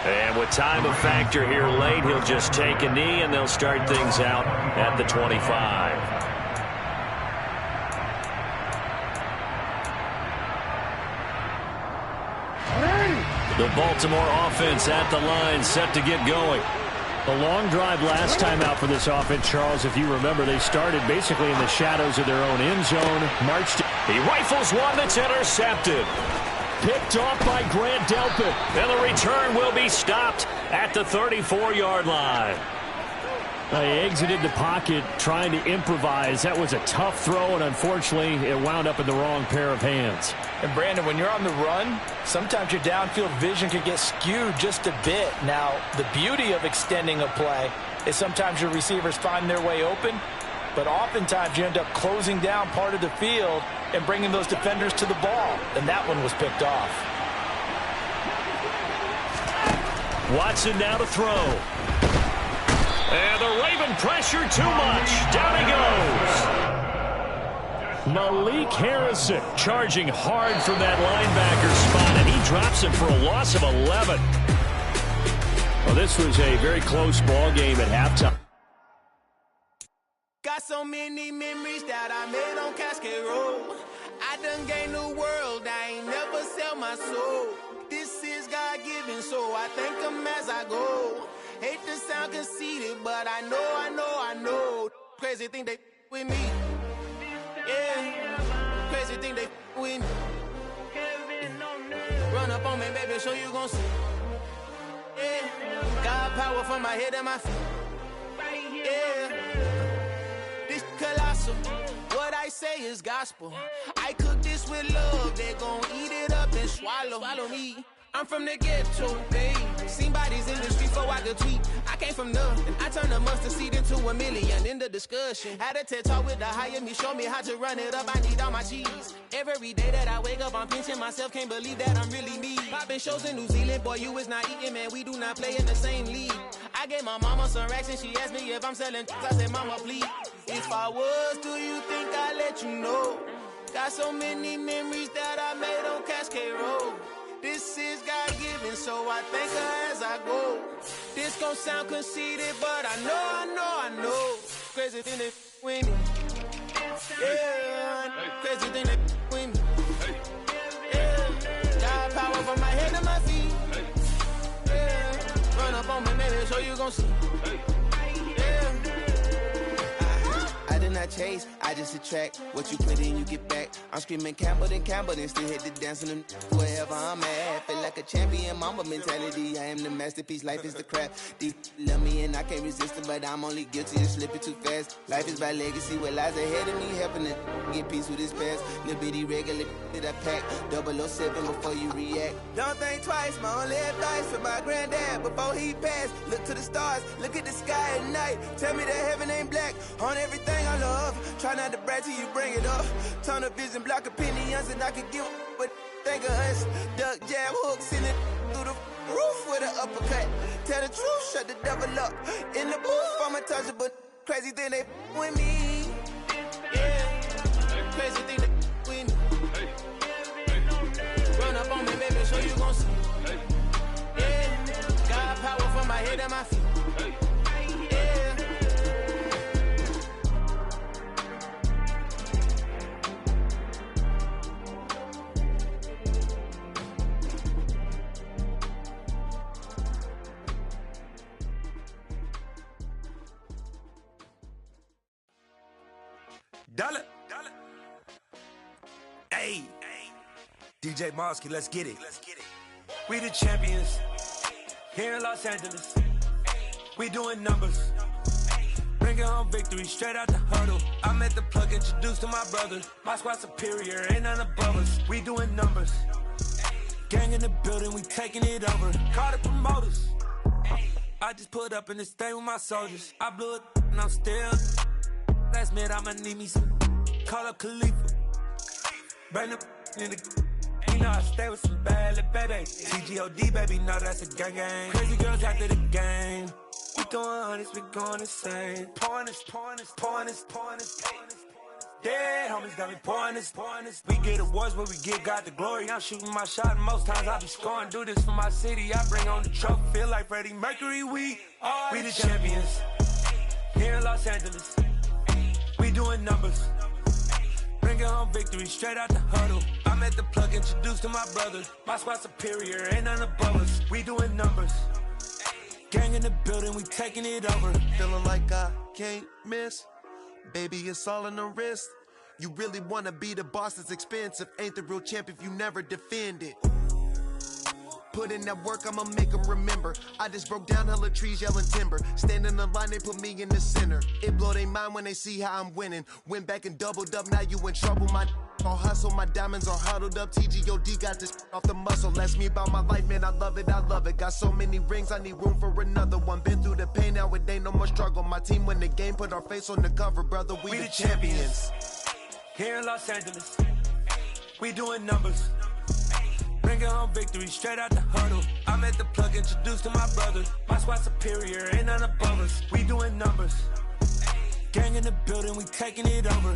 And with time a factor here late, he'll just take a knee, and they'll start things out at the 25. The Baltimore offense at the line, set to get going. A long drive last time out for this offense, Charles. If you remember, they started basically in the shadows of their own end zone. Marched. He rifles one that's intercepted. Picked off by Grant Delpit. And the return will be stopped at the 34-yard line. They exited the pocket trying to improvise. That was a tough throw, and unfortunately, it wound up in the wrong pair of hands. And, Brandon, when you're on the run, sometimes your downfield vision can get skewed just a bit. Now, the beauty of extending a play is sometimes your receivers find their way open, but oftentimes you end up closing down part of the field and bringing those defenders to the ball. And that one was picked off. Watson now to throw. And the Raven pressure too much. Down he goes. Malik Harrison charging hard from that linebacker spot, and he drops him for a loss of 11. Well, this was a very close ball game at halftime. Got so many memories that I made on Cascade Road. I done gained the world, I ain't never sell my soul. This is God-given, so I thank him as I go. Hate to sound conceited, but I know. Crazy thing they with me. Yeah, crazy thing they with me. Run up on me, baby, show you gon' see. Yeah, God power from my head and my feet. Yeah, this colossal. What I say is gospel. I cook this with love, they gon' eat it up and swallow me. I'm from the ghetto, babe. Seen bodies in the streets so I could tweet. I came from nothing. I turned a mustard seed into a million in the discussion. Had a TED talk with the higher me, show me how to run it up. I need all my cheese. Every day that I wake up, I'm pinching myself. Can't believe that I'm really me. Popping shows in New Zealand, boy, you is not eating, man. We do not play in the same league. I gave my mama some racks and she asked me if I'm selling. I said, mama, please. If I was, do you think I'd let you know? Got so many memories that I made on Cascade Road. This is God-given, so I thank her as I go. This gon' sound conceited, but I know. Crazy thing they with me. Yeah, crazy thing they with me. Yeah, God power from my head to my feet. Yeah, run up on me, maybe, so you gon' see. Not chase, I just attract what you put in, you get back. I'm screaming Campbell, then still hit the dance and wherever I'm at. Feel like a champion, mama mentality. I am the masterpiece, life is the crap. Deep love me and I can't resist it, but I'm only guilty of slipping too fast. Life is by legacy, what lies ahead of me, helping to get peace with this past. Little bitty regular that I pack, 007 before you react. Don't think twice, my only advice for my granddad before he passed. Look to the stars, look at the sky at night. Tell me that heaven ain't black on everything I love. Try not to brag till you bring it up. Tunnel vision, block opinions, and I could give what think of us. Duck jab hooks in it through the roof with an uppercut. Tell the truth, shut the devil up. In the booth, I'm untouchable. Crazy thing they with me. Yeah, crazy thing they with me. Run up on me, baby, so you gon' see. Yeah, got power from my head and my feet. Yeah. Dollar. Hey. DJ Mosky, let's get it. We the champions. Here in Los Angeles. We doing numbers. Bringing home victory straight out the huddle. I met the plug, introduced to my brother. My squad superior, ain't none above us. We doing numbers. Gang in the building, we taking it over. Call the promoters. I just put up in this thing with my soldiers. I blew it and I'm still. Last minute, I'ma need me some. Call up Khalifa. Bring the in the. You know I stay with some bad little baby. TGOD, baby, no, that's a gang gang. Crazy girls after the game. We doing honest, we going insane. Pouring this. Dead homies got me pouring this. We get awards, but we give God the glory. I'm shooting my shot, and most times I be scoring. Do this for my city, I bring on the trophy. Feel like Freddie Mercury, we the champions. Here in Los Angeles. We doing numbers. Bringing home victory straight out the huddle. I met the plug, introduced to my brother. My squad superior, ain't none above us. We doing numbers. Gang in the building, we taking it over. Feeling like I can't miss. Baby, it's all in the wrist. You really wanna be the boss, it's expensive. Ain't the real champ if you never defend it. Put in that work, I'ma make them remember. I just broke down hella trees, yelling timber. Stand in the line, they put me in the center. It blow their mind when they see how I'm winning. Went back and doubled up, now you in trouble. My all hustle, my diamonds are huddled up. TGOD got this off the muscle. Ask me about my life, man, I love it. Got so many rings, I need room for another one. Been through the pain, now it ain't no more struggle. My team win the game, put our face on the cover, brother. We the champions. Here in Los Angeles, we doing numbers. Bringing home victory straight out the huddle. I met the plug, introduced to my brother. My squad superior, ain't none above us. We doing numbers. Gang in the building, we taking it over.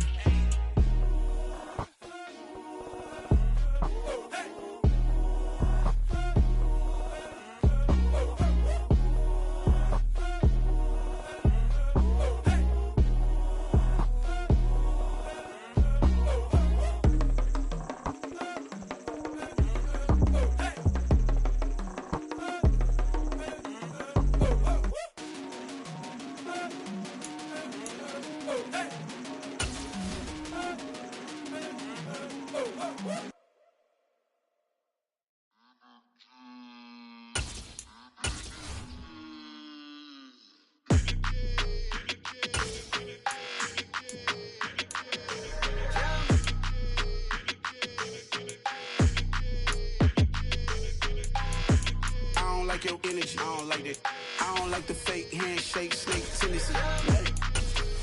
Your energy, I don't like that. I don't like the fake handshake, snake tendency.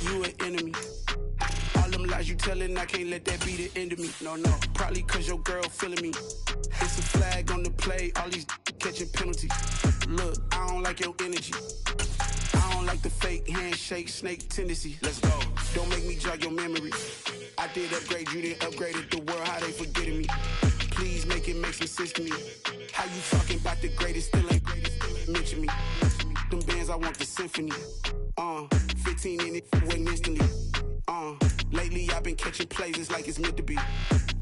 You an enemy. All them lies you telling, I can't let that be the end of me. No, probably cause your girl feeling me. It's a flag on the play, all these catching penalties. Look, I don't like your energy. I don't like the fake handshake, snake tendency. Let's go. Don't make me jog your memory. I did upgrade, you didn't upgrade it. The world, how they forgetting me. Please make it make some sense to me. How you talking about the greatest, still ain't mention me. Them bands, I want the symphony. 15 in it, wasn't instantly. Lately I've been catching plays, it's like it's meant to be.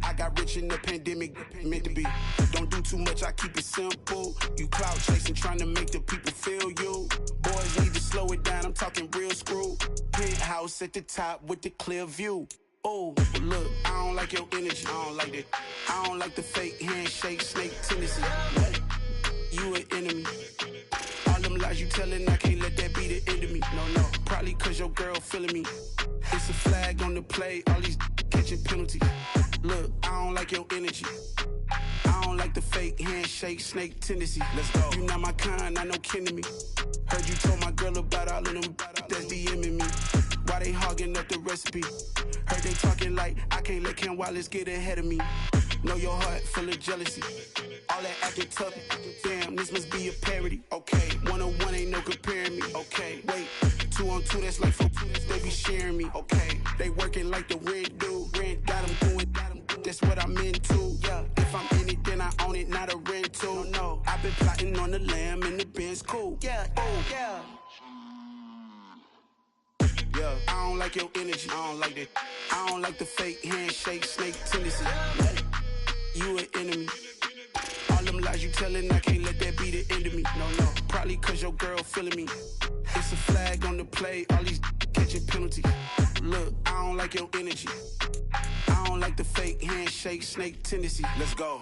I got rich in the pandemic, meant to be. Don't do too much, I keep it simple. You clout chasing, trying to make the people feel you. Boys need to slow it down, I'm talking real screw. Penthouse at the top with the clear view. Oh, look, I don't like your energy, I don't like that. I don't like the fake handshake, snake tendency. What? You an enemy. All them lies you telling, I can't let that be the end of me. No, probably cause your girl feeling me. It's a flag on the play, all these catching penalties. Look, I don't like your energy. I don't like the fake handshake, snake tendency. Let's go. You not my kind, I know kin to me. Heard you told my girl about all of them that's DMing me. Why they hogging up the recipe? Heard they talking like I can't let Ken Wallace get ahead of me. Know your heart full of jealousy. All that acting tough. Damn, this must be a parody. Okay, 1-on-1 ain't no comparing me. Okay, wait, 2-on-2, that's like 4. They be sharing me. Okay, they working like the rent dude. Rent got them doing. That's what I'm into. Yeah, if I'm in it, then I own it, not a rental. No, I've been plotting on the lamb and the Benz cool. Yeah, oh yeah. Yeah, I don't like your energy. I don't like that. I don't like the fake handshake, snake tendency. You an enemy. All them lies you telling, I can't let that be the end of me. No, probably cause your girl feeling me. It's a flag on the play, all these catching penalties. Look, I don't like your energy. I don't like the fake handshake, snake tendency. Let's go.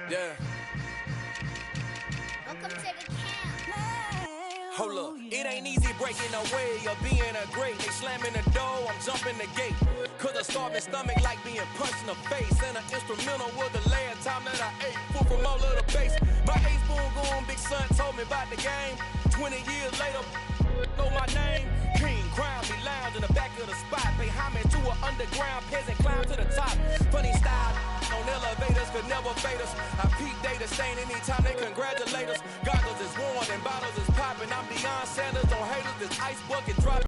Yeah. Welcome to the camp. Hold up, it ain't easy breaking away or being a great. They slamming the door, I'm jumping the gate. Cause a starving stomach like being punched in the face. And an instrumental was the last time that I ate. Food from all of the base. My ace boom going, big son told me about the game. 20 years later, know my name. King, crown me, lounge in the back of the spot. Pay homage to an underground peasant, climb to the top. Funny style, on elevators could never fade us. I peep data stain anytime they congratulate us. Goggles is worn and bottles is popping. I'm Deion Sanders on haters, this ice bucket dropping.